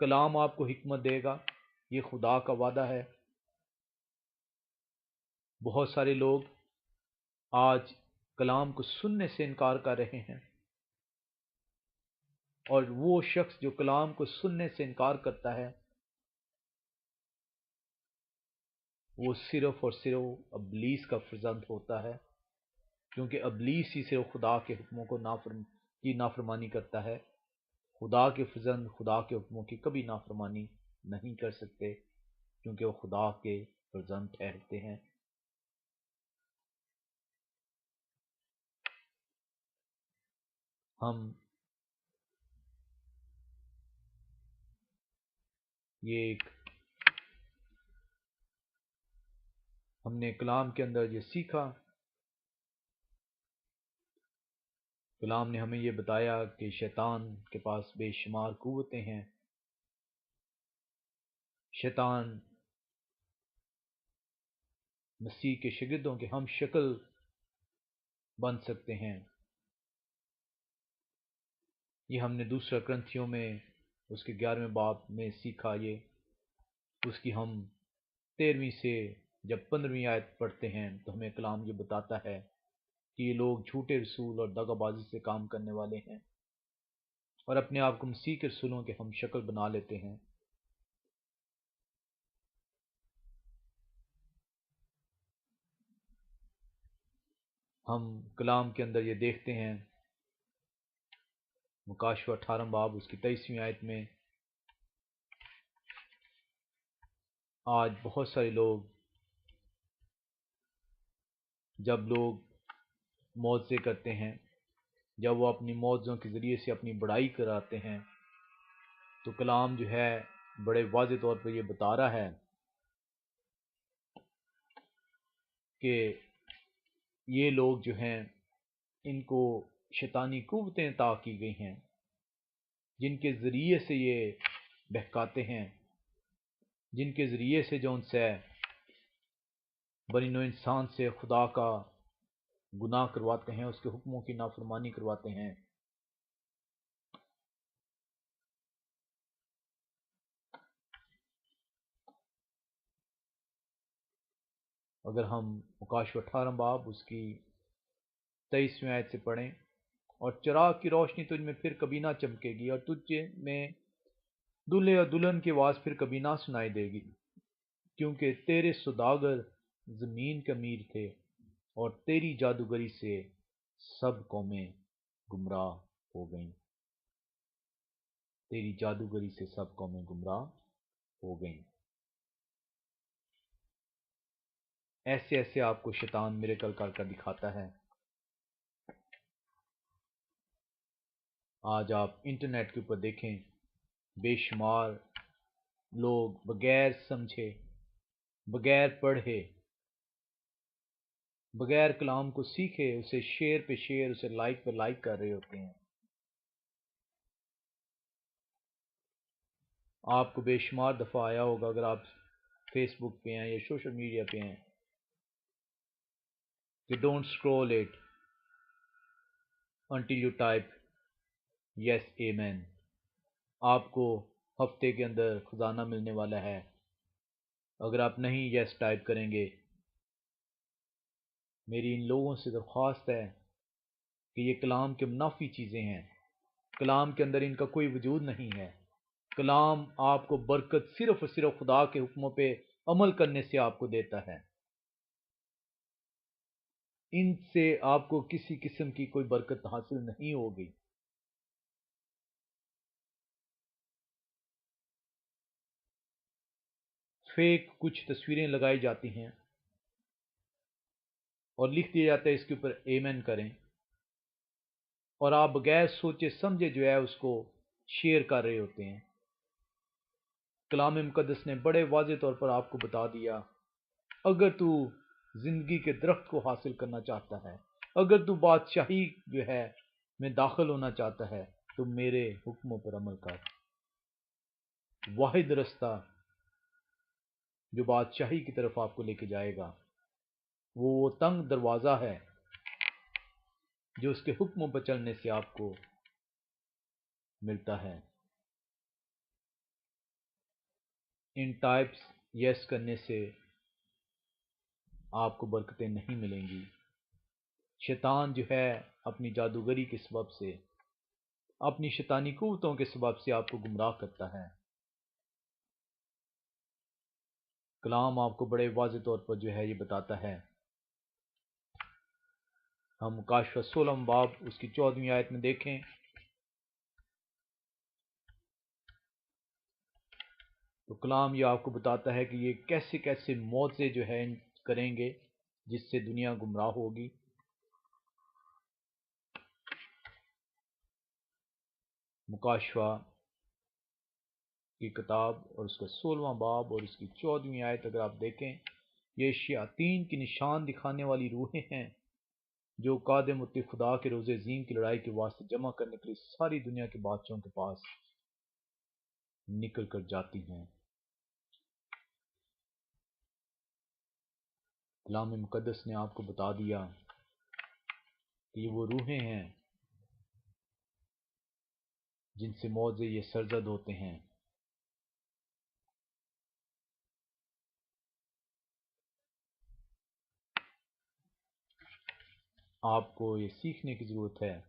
کلام آپ کو حکمت دے گا، یہ خدا کا وعدہ ہے۔ بہت سارے لوگ آج کلام کو سننے سے انکار کر رہے ہیں، اور وہ شخص جو کلام کو سننے سے انکار کرتا ہے وہ صرف اور صرف ابلیس کا فرزند ہوتا ہے، کیونکہ ابلیس ہی صرف خدا کے حکموں کو کی نافرمانی کرتا ہے۔ خدا کے فرزند خدا کے حکموں کی کبھی نافرمانی نہیں کر سکتے، کیونکہ وہ خدا کے فرزند ٹھہرتے ہیں۔ ہم نے کلام کے اندر یہ سیکھا، کلام نے ہمیں یہ بتایا کہ شیطان کے پاس بے شمار قوتیں ہیں۔ شیطان مسیح کے شاگردوں کے ہم شکل بن سکتے ہیں۔ یہ ہم نے دوسرا کرنتھیوں میں اس کے 11ویں باب میں سیکھا۔ یہ اس کی ہم 13ویں سے جب 15ویں آیت پڑھتے ہیں تو ہمیں کلام یہ بتاتا ہے کہ یہ لوگ جھوٹے رسول اور دغا بازی سے کام کرنے والے ہیں، اور اپنے آپ کو مسیح کے رسولوں کے ہم شکل بنا لیتے ہیں۔ ہم کلام کے اندر یہ دیکھتے ہیں، مکاشفہ 18 باب اس کی 23ویں آیت میں، آج بہت سارے لوگ جب لوگ معجزے کرتے ہیں، جب وہ اپنی معجزوں کے ذریعے سے اپنی بڑائی کراتے ہیں، تو کلام جو ہے بڑے واضح طور پر یہ بتا رہا ہے کہ یہ لوگ جو ہیں ان کو شیطانی قوتیں عطا کی گئی ہیں، جن کے ذریعے سے یہ بہکاتے ہیں، جن کے ذریعے سے جو ان سے بنی نوع انسان سے خدا کا گناہ کرواتے ہیں، اس کے حکموں کی نافرمانی کرواتے ہیں۔ اگر ہم مکاشفہ 18 باب اس کی 23ویں آیت سے پڑھیں، اور چراغ کی روشنی تجھ میں پھر کبھی نہ چمکے گی، اور تجھ میں دلہے اور دلہن کی آواز پھر کبھی نہ سنائی دے گی، کیونکہ تیرے سوداگر زمین کے امیر تھے، اور تیری جادوگری سے سب قومیں گمراہ ہو گئیں۔ تیری جادوگری سے سب قومیں گمراہ ہو گئیں۔ ایسے ایسے آپ کو شیطان میریکل کر کر دکھاتا ہے۔ آج آپ انٹرنیٹ کے اوپر دیکھیں، بے شمار لوگ بغیر سمجھے، بغیر پڑھے، بغیر کلام کو سیکھے اسے شیئر پہ شیئر، اسے لائک پہ لائک کر رہے ہوتے ہیں۔ آپ کو بے شمار دفعہ آیا ہوگا، اگر آپ فیس بک پہ ہیں یا سوشل میڈیا پہ ہیں، کہ don't scroll it until you type yes amen۔ آپ کو ہفتے کے اندر خزانہ ملنے والا ہے، اگر آپ نہیں یس ٹائپ کریں گے، میری ان لوگوں سے درخواست ہے کہ یہ کلام کے منافی چیزیں ہیں، کلام کے اندر ان کا کوئی وجود نہیں ہے۔ کلام آپ کو برکت صرف اور صرف خدا کے حکموں پہ عمل کرنے سے آپ کو دیتا ہے۔ ان سے آپ کو کسی قسم کی کوئی برکت حاصل نہیں ہوگی۔ فیک کچھ تصویریں لگائی جاتی ہیں اور لکھ دیا جاتا ہے اس کے اوپر ایمن کریں، اور آپ بغیر سوچے سمجھے جو ہے اس کو شیئر کر رہے ہوتے ہیں۔ کلام مقدس نے بڑے واضح طور پر آپ کو بتا دیا، اگر تو زندگی کے درخت کو حاصل کرنا چاہتا ہے، اگر تو بادشاہی جو ہے میں داخل ہونا چاہتا ہے، تو میرے حکموں پر عمل کر۔ واحد رستہ جو بادشاہی کی طرف آپ کو لے کے جائے گا وہ تنگ دروازہ ہے جو اس کے حکموں پر چلنے سے آپ کو ملتا ہے۔ ان ٹائپس یس کرنے سے آپ کو برکتیں نہیں ملیں گی۔ شیطان جو ہے اپنی جادوگری کے سبب سے، اپنی شیطانی قوتوں کے سبب سے آپ کو گمراہ کرتا ہے۔ کلام آپ کو بڑے واضح طور پر جو ہے یہ بتاتا ہے۔ ہم مکاشفہ 16 باب اس کی 14ویں آیت میں دیکھیں تو کلام یہ آپ کو بتاتا ہے کہ یہ کیسے کیسے معجزے جو ہے کریں گے جس سے دنیا گمراہ ہوگی۔ مکاشفہ کی کتاب اور اس کا 16واں باب اور اس کی 14ویں آیت اگر آپ دیکھیں، یہ شیاطین کی نشان دکھانے والی روحیں ہیں جو قادم خدا کے روز عظیم کی لڑائی کے واسطے جمع کرنے کے لیے ساری دنیا کے بادشاہوں کے پاس نکل کر جاتی ہیں۔ کلام مقدس نے آپ کو بتا دیا کہ یہ وہ روحیں ہیں جن سے معجزے یہ سرزد ہوتے ہیں۔ آپ کو یہ سیکھنے کی ضرورت ہے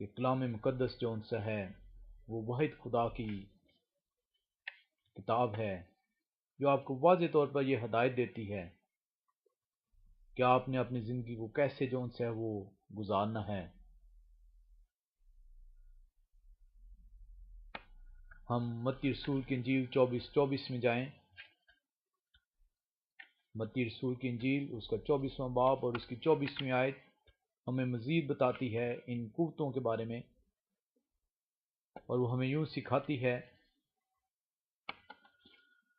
کہ کلام مقدس جو ان سے ہے وہ واحد خدا کی کتاب ہے جو آپ کو واضح طور پر یہ ہدایت دیتی ہے کہ آپ نے اپنی زندگی کو کیسے جو ان سے ہے وہ گزارنا ہے۔ ہم متی رسول کی انجیل 24 میں جائیں۔ متی رسول کی انجیل اس کا 24واں باب اور اس کی 24ویں آیت ہمیں مزید بتاتی ہے ان قوتوں کے بارے میں، اور وہ ہمیں یوں سکھاتی ہے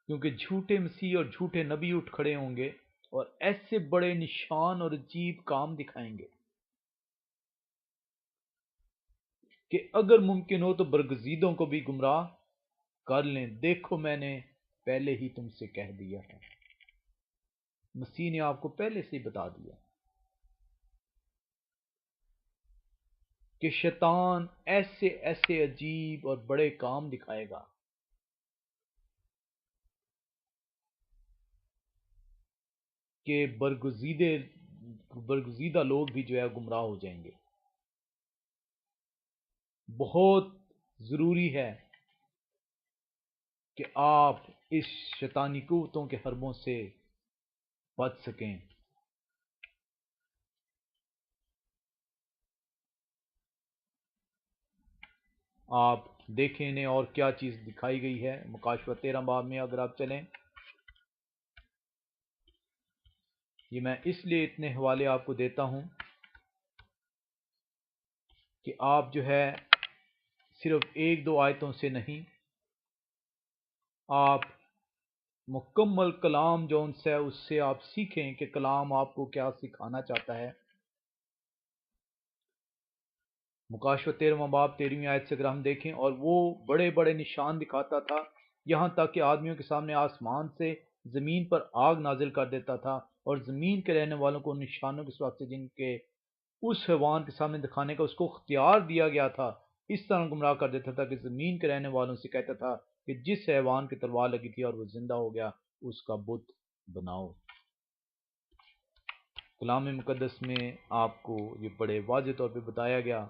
کیونکہ جھوٹے مسیح اور جھوٹے نبی اٹھ کھڑے ہوں گے اور ایسے بڑے نشان اور عجیب کام دکھائیں گے کہ اگر ممکن ہو تو برگزیدوں کو بھی گمراہ کر لیں۔ دیکھو میں نے پہلے ہی تم سے کہہ دیا ہے۔ مسیح نے آپ کو پہلے سے ہی بتا دیا کہ شیطان ایسے ایسے عجیب اور بڑے کام دکھائے گا کہ برگزیدہ لوگ بھی جو ہے گمراہ ہو جائیں گے۔ بہت ضروری ہے کہ آپ اس شیطانی قوتوں کے حربوں سے بچ سکیں۔ آپ دیکھیں انہیں اور کیا چیز دکھائی گئی ہے۔ مکاشفہ 13 باب میں اگر آپ چلیں، یہ میں اس لیے اتنے حوالے آپ کو دیتا ہوں کہ آپ جو ہے صرف ایک دو آیتوں سے نہیں، آپ مکمل کلام جو ان سے اس سے آپ سیکھیں کہ کلام آپ کو کیا سکھانا چاہتا ہے۔ مکاشفہ 13واں باب 13ویں آیت سے اگر ہم دیکھیں، اور وہ بڑے بڑے نشان دکھاتا تھا یہاں تک کہ آدمیوں کے سامنے آسمان سے زمین پر آگ نازل کر دیتا تھا، اور زمین کے رہنے والوں کو نشانوں کے ساتھ سے جن کے اس حیوان کے سامنے دکھانے کا اس کو اختیار دیا گیا تھا اس طرح گمراہ کر دیتا تھا کہ زمین کے رہنے والوں سے کہتا تھا کہ جس حیوان کی تلوار لگی تھی اور وہ زندہ ہو گیا اس کا بت بناؤ۔ کلام مقدس میں آپ کو یہ بڑے واضح طور پہ بتایا گیا،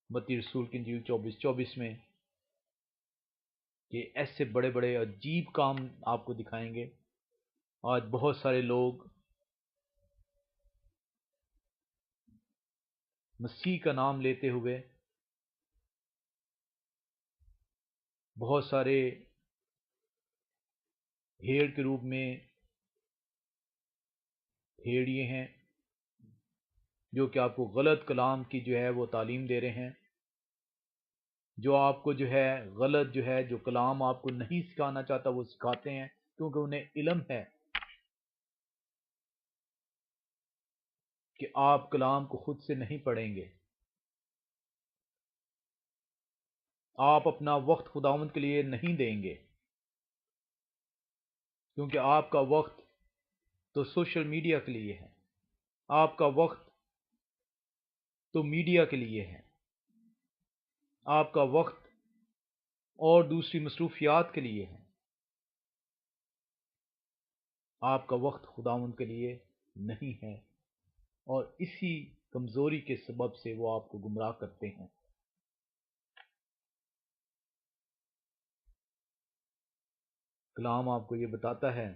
متی رسول کی انجیل 24 میں، کہ ایسے بڑے بڑے عجیب کام آپ کو دکھائیں گے۔ آج بہت سارے لوگ مسیح کا نام لیتے ہوئے بہت سارے بھیڑ کے روپ میں بھیڑیے ہیں جو کہ آپ کو غلط کلام کی جو ہے وہ تعلیم دے رہے ہیں، جو آپ کو جو ہے غلط جو ہے جو کلام آپ کو نہیں سکھانا چاہتا وہ سکھاتے ہیں، کیونکہ انہیں علم ہے کہ آپ کلام کو خود سے نہیں پڑھیں گے۔ آپ اپنا وقت خداوند کے لیے نہیں دیں گے، کیونکہ آپ کا وقت تو سوشل میڈیا کے لیے ہے، آپ کا وقت تو میڈیا کے لیے ہے، آپ کا وقت اور دوسری مصروفیات کے لیے ہے، آپ کا وقت خداوند کے لیے نہیں ہے، اور اسی کمزوری کے سبب سے وہ آپ کو گمراہ کرتے ہیں۔ کلام آپ کو یہ بتاتا ہے،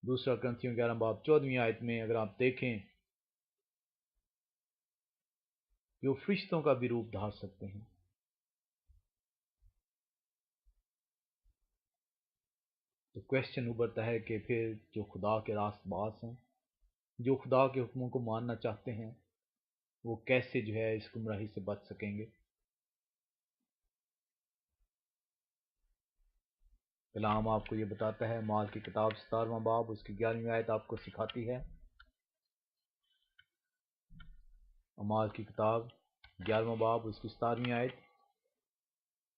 دوسرا کرنتھیوں 11 باب 14 آیت میں اگر آپ دیکھیں کہ وہ فرشتوں کا بھی روپ دھار سکتے ہیں۔ تو کویسچن ابھرتا ہے کہ پھر جو خدا کے راست باز ہیں، جو خدا کے حکموں کو ماننا چاہتے ہیں، وہ کیسے جو ہے اس گمراہی سے بچ سکیں گے؟ کلام آپ کو یہ بتاتا ہے، مال کی کتاب 17واں باب اس کی 11ویں آیت آپ کو سکھاتی ہے، مال کی کتاب 11واں باب اس کی 17ویں آیت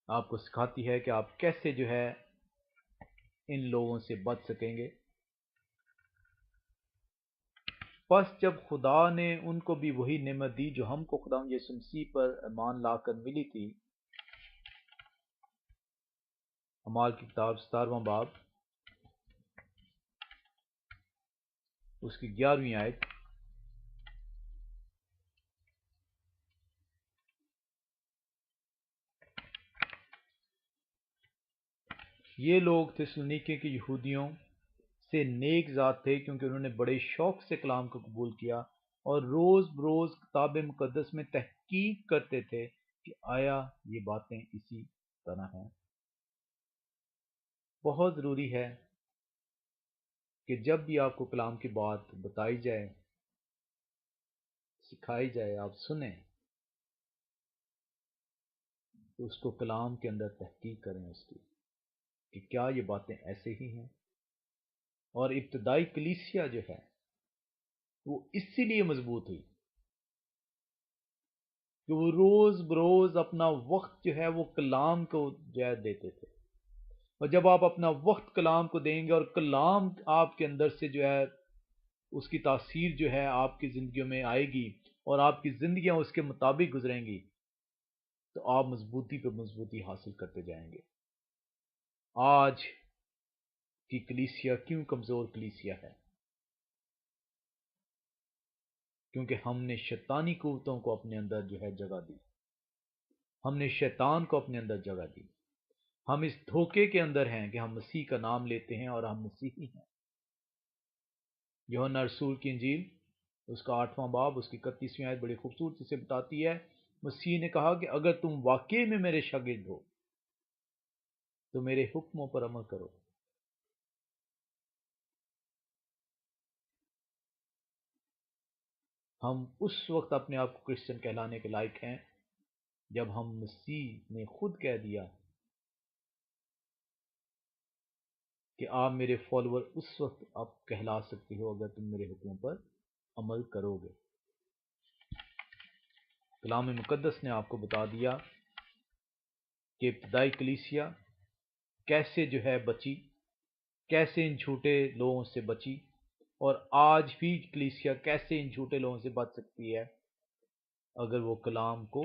آپ کو سکھاتی ہے کہ آپ کیسے جو ہے ان لوگوں سے بچ سکیں گے۔ پس جب خدا نے ان کو بھی وہی نعمت دی جو ہم کو خدا یسوع مسیح پر ایمان لا کر ملی تھی، اعمال کی کتاب 17واں باب اس کی 11ویں آیت، یہ لوگ تھسلونیکے کے یہودیوں سے نیک ذات تھے، کیونکہ انہوں نے بڑے شوق سے کلام کو قبول کیا اور روز بروز کتاب مقدس میں تحقیق کرتے تھے کہ آیا یہ باتیں اسی طرح ہیں۔ بہت ضروری ہے کہ جب بھی آپ کو کلام کی بات بتائی جائے، سکھائی جائے، آپ سنیں تو اس کو کلام کے اندر تحقیق کریں اس کی کہ کیا یہ باتیں ایسے ہی ہیں۔ اور ابتدائی کلیسیا جو ہے وہ اسی لیے مضبوط ہوئی کہ وہ روز بروز اپنا وقت جو ہے وہ کلام کو جو ہے دیتے تھے، اور جب آپ اپنا وقت کلام کو دیں گے اور کلام آپ کے اندر سے جو ہے اس کی تاثیر جو ہے آپ کی زندگیوں میں آئے گی اور آپ کی زندگیاں اس کے مطابق گزریں گی، تو آپ مضبوطی پہ مضبوطی حاصل کرتے جائیں گے۔ آج کی کلیسیا کیوں کمزور کلیسیا ہے؟ کیونکہ ہم نے شیطانی قوتوں کو اپنے اندر جو ہے جگہ دی، ہم نے شیطان کو اپنے اندر جگہ دی، ہم اس دھوکے کے اندر ہیں کہ ہم مسیح کا نام لیتے ہیں اور ہم مسیحی ہیں۔ یوحنا رسول کی انجیل اس کا 8واں باب اس کی 31ویں آیت بڑی خوبصورتی سے بتاتی ہے، مسیح نے کہا کہ اگر تم واقعی میں میرے شاگرد ہو تو میرے حکموں پر عمل کرو۔ ہم اس وقت اپنے آپ کو کرسچن کہلانے کے لائق ہیں جب ہم مسیح نے خود کہہ دیا کہ آپ میرے فالوور اس وقت آپ کہلا سکتے ہو اگر تم میرے حکموں پر عمل کرو گے۔ کلام مقدس نے آپ کو بتا دیا کہ ابتدائی کلیسیا کیسے جو ہے بچی، کیسے ان جھوٹے لوگوں سے بچی، اور آج بھی کلیسیا کیسے ان جھوٹے لوگوں سے بچ سکتی ہے اگر وہ کلام کو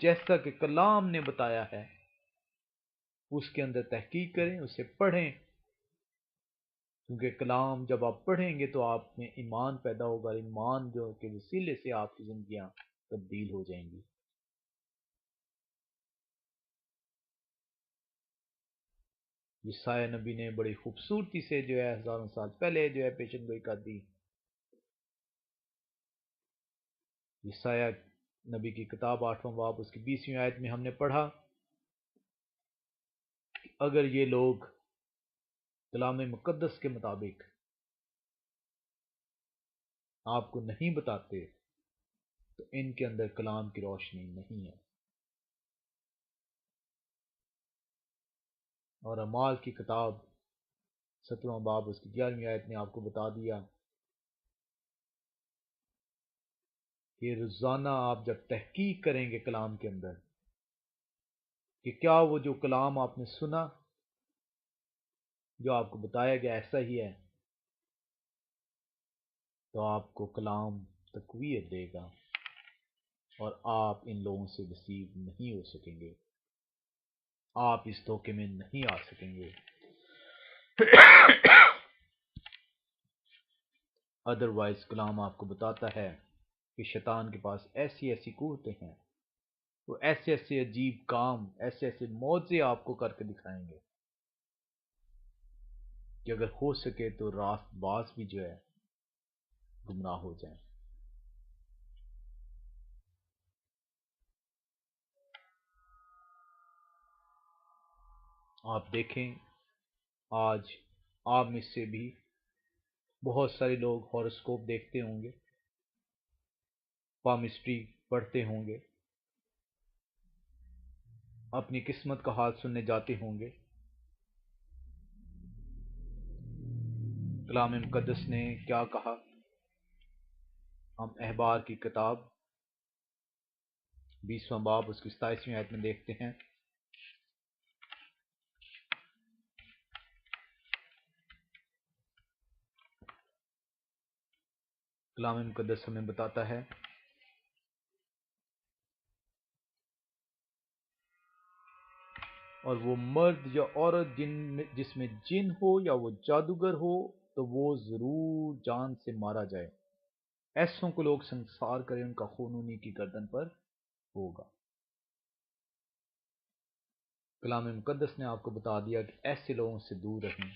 جیسا کہ کلام نے بتایا ہے اس کے اندر تحقیق کریں، اسے پڑھیں، کیونکہ کلام جب آپ پڑھیں گے تو آپ میں ایمان پیدا ہوگا، ایمان جو کے وسیلے سے آپ کی زندگیاں تبدیل ہو جائیں گی۔ یسایہ نبی نے بڑی خوبصورتی سے جو ہے ہزاروں سال پہلے جو ہے پیشن گوئی کر دی۔ یسایہ نبی کی کتاب 8واں باب اس کی 20ویں آیت میں ہم نے پڑھا کہ اگر یہ لوگ کلام مقدس کے مطابق آپ کو نہیں بتاتے تو ان کے اندر کلام کی روشنی نہیں ہے۔ اور اعمال کی کتاب 17واں باب اس کی 11ویں آیت نے آپ کو بتا دیا کہ روزانہ آپ جب تحقیق کریں گے کلام کے اندر کہ کیا وہ جو کلام آپ نے سنا، جو آپ کو بتایا گیا ایسا ہی ہے، تو آپ کو کلام تقویت دے گا، اور آپ ان لوگوں سے ڈسیو نہیں ہو سکیں گے، آپ اس دھوکے میں نہیں آ سکیں گے۔ ادروائز کلام آپ کو بتاتا ہے کہ شیطان کے پاس ایسی ایسی قوتیں ہیں، وہ ایسے ایسے عجیب کام، ایسے ایسے معجزے آپ کو کر کے دکھائیں گے کہ اگر ہو سکے تو راست باز بھی جو ہے گمراہ ہو جائیں۔ آپ دیکھیں آج آپ میں سے بھی بہت سارے لوگ ہاروسکوپ دیکھتے ہوں گے، پامسٹری پڑھتے ہوں گے، اپنی قسمت کا حال سننے جاتے ہوں گے۔ کلام مقدس نے کیا کہا؟ ہم احبار کی کتاب 20واں باب اس کی 27ویں آیت میں دیکھتے ہیں، کلام مقدس ہمیں بتاتا ہے اور وہ مرد یا عورت جس میں جن ہو یا وہ جادوگر ہو تو وہ ضرور جان سے مارا جائے، ایسوں کو لوگ سنسار کریں، ان کا خون انہی کی گردن پر ہوگا۔ کلام مقدس نے آپ کو بتا دیا کہ ایسے لوگوں سے دور رہیں۔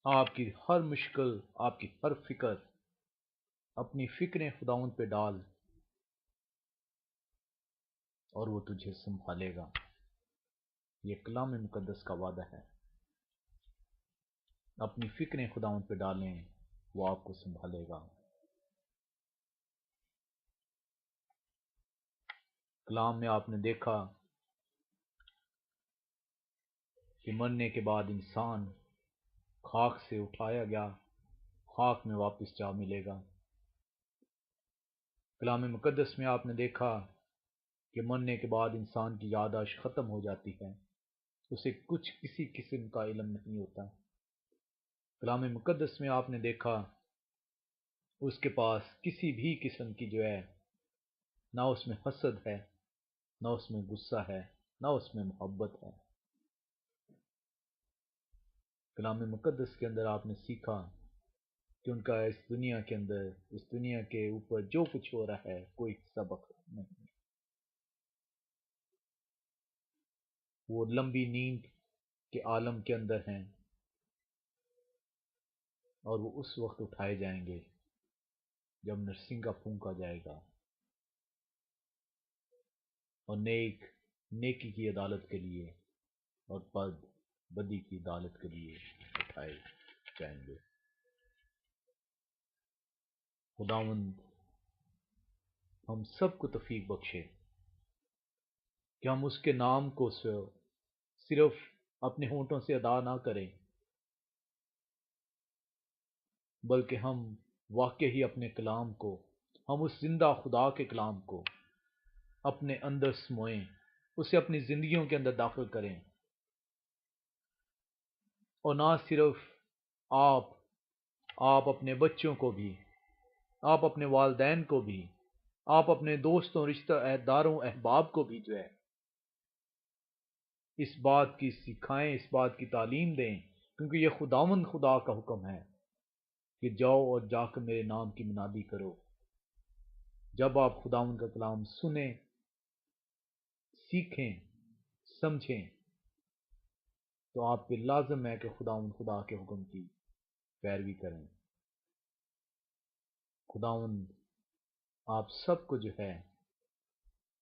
آپ کی ہر مشکل، آپ کی ہر فکر، اپنی فکریں خداوند پہ ڈال اور وہ تجھے سنبھالے گا۔ یہ کلام مقدس کا وعدہ ہے۔ اپنی فکریں خداوند پہ ڈالیں، وہ آپ کو سنبھالے گا۔ کلام میں آپ نے دیکھا کہ مرنے کے بعد انسان خاک سے اٹھایا گیا، خاک میں واپس جا ملے گا۔ کلام مقدس میں آپ نے دیکھا کہ مرنے کے بعد انسان کی یادداشت ختم ہو جاتی ہے، اسے کسی قسم کا علم نہیں ہوتا۔ کلام مقدس میں آپ نے دیکھا اس کے پاس کسی بھی قسم کی جو ہے، نہ اس میں حسد ہے، نہ اس میں غصہ ہے، نہ اس میں محبت ہے۔ کلام مقدس کے اندر آپ نے سیکھا کہ ان کا اس دنیا کے اندر، اس دنیا کے اوپر جو کچھ ہو رہا ہے کوئی سبق نہیں۔ وہ لمبی نیند کے عالم کے اندر ہیں اور وہ اس وقت اٹھائے جائیں گے جب نرسنگا پھونکا جائے گا اور نیک نیکی کی عدالت کے لیے اور بد بدی کی عدالت کے لیے اٹھائے جائیں گے۔ خداوند ہم سب کو توفیق بخشے کہ ہم اس کے نام کو صرف اپنے ہونٹوں سے ادا نہ کریں، بلکہ ہم واقعی اپنے کلام کو، ہم اس زندہ خدا کے کلام کو اپنے اندر سموئیں، اسے اپنی زندگیوں کے اندر داخل کریں، اور نہ صرف آپ اپنے بچوں کو بھی، آپ اپنے والدین کو بھی، آپ اپنے دوستوں، رشتہ داروں، احباب کو بھی جو ہے اس بات کی سکھائیں، اس بات کی تعلیم دیں، کیونکہ یہ خداوند خدا کا حکم ہے کہ جاؤ اور جا کر میرے نام کی منادی کرو۔ جب آپ خداوند کا کلام سنیں، سیکھیں، سمجھیں، تو آپ پہ لازم ہے کہ خداوند خدا کے حکم کی پیروی کریں۔ خداوند آپ سب کو جو ہے،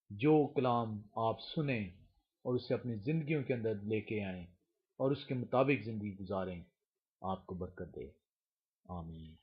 جو کلام آپ سنیں اور اسے اپنی زندگیوں کے اندر لے کے آئیں اور اس کے مطابق زندگی گزاریں، آپ کو برکت دے۔ آمین۔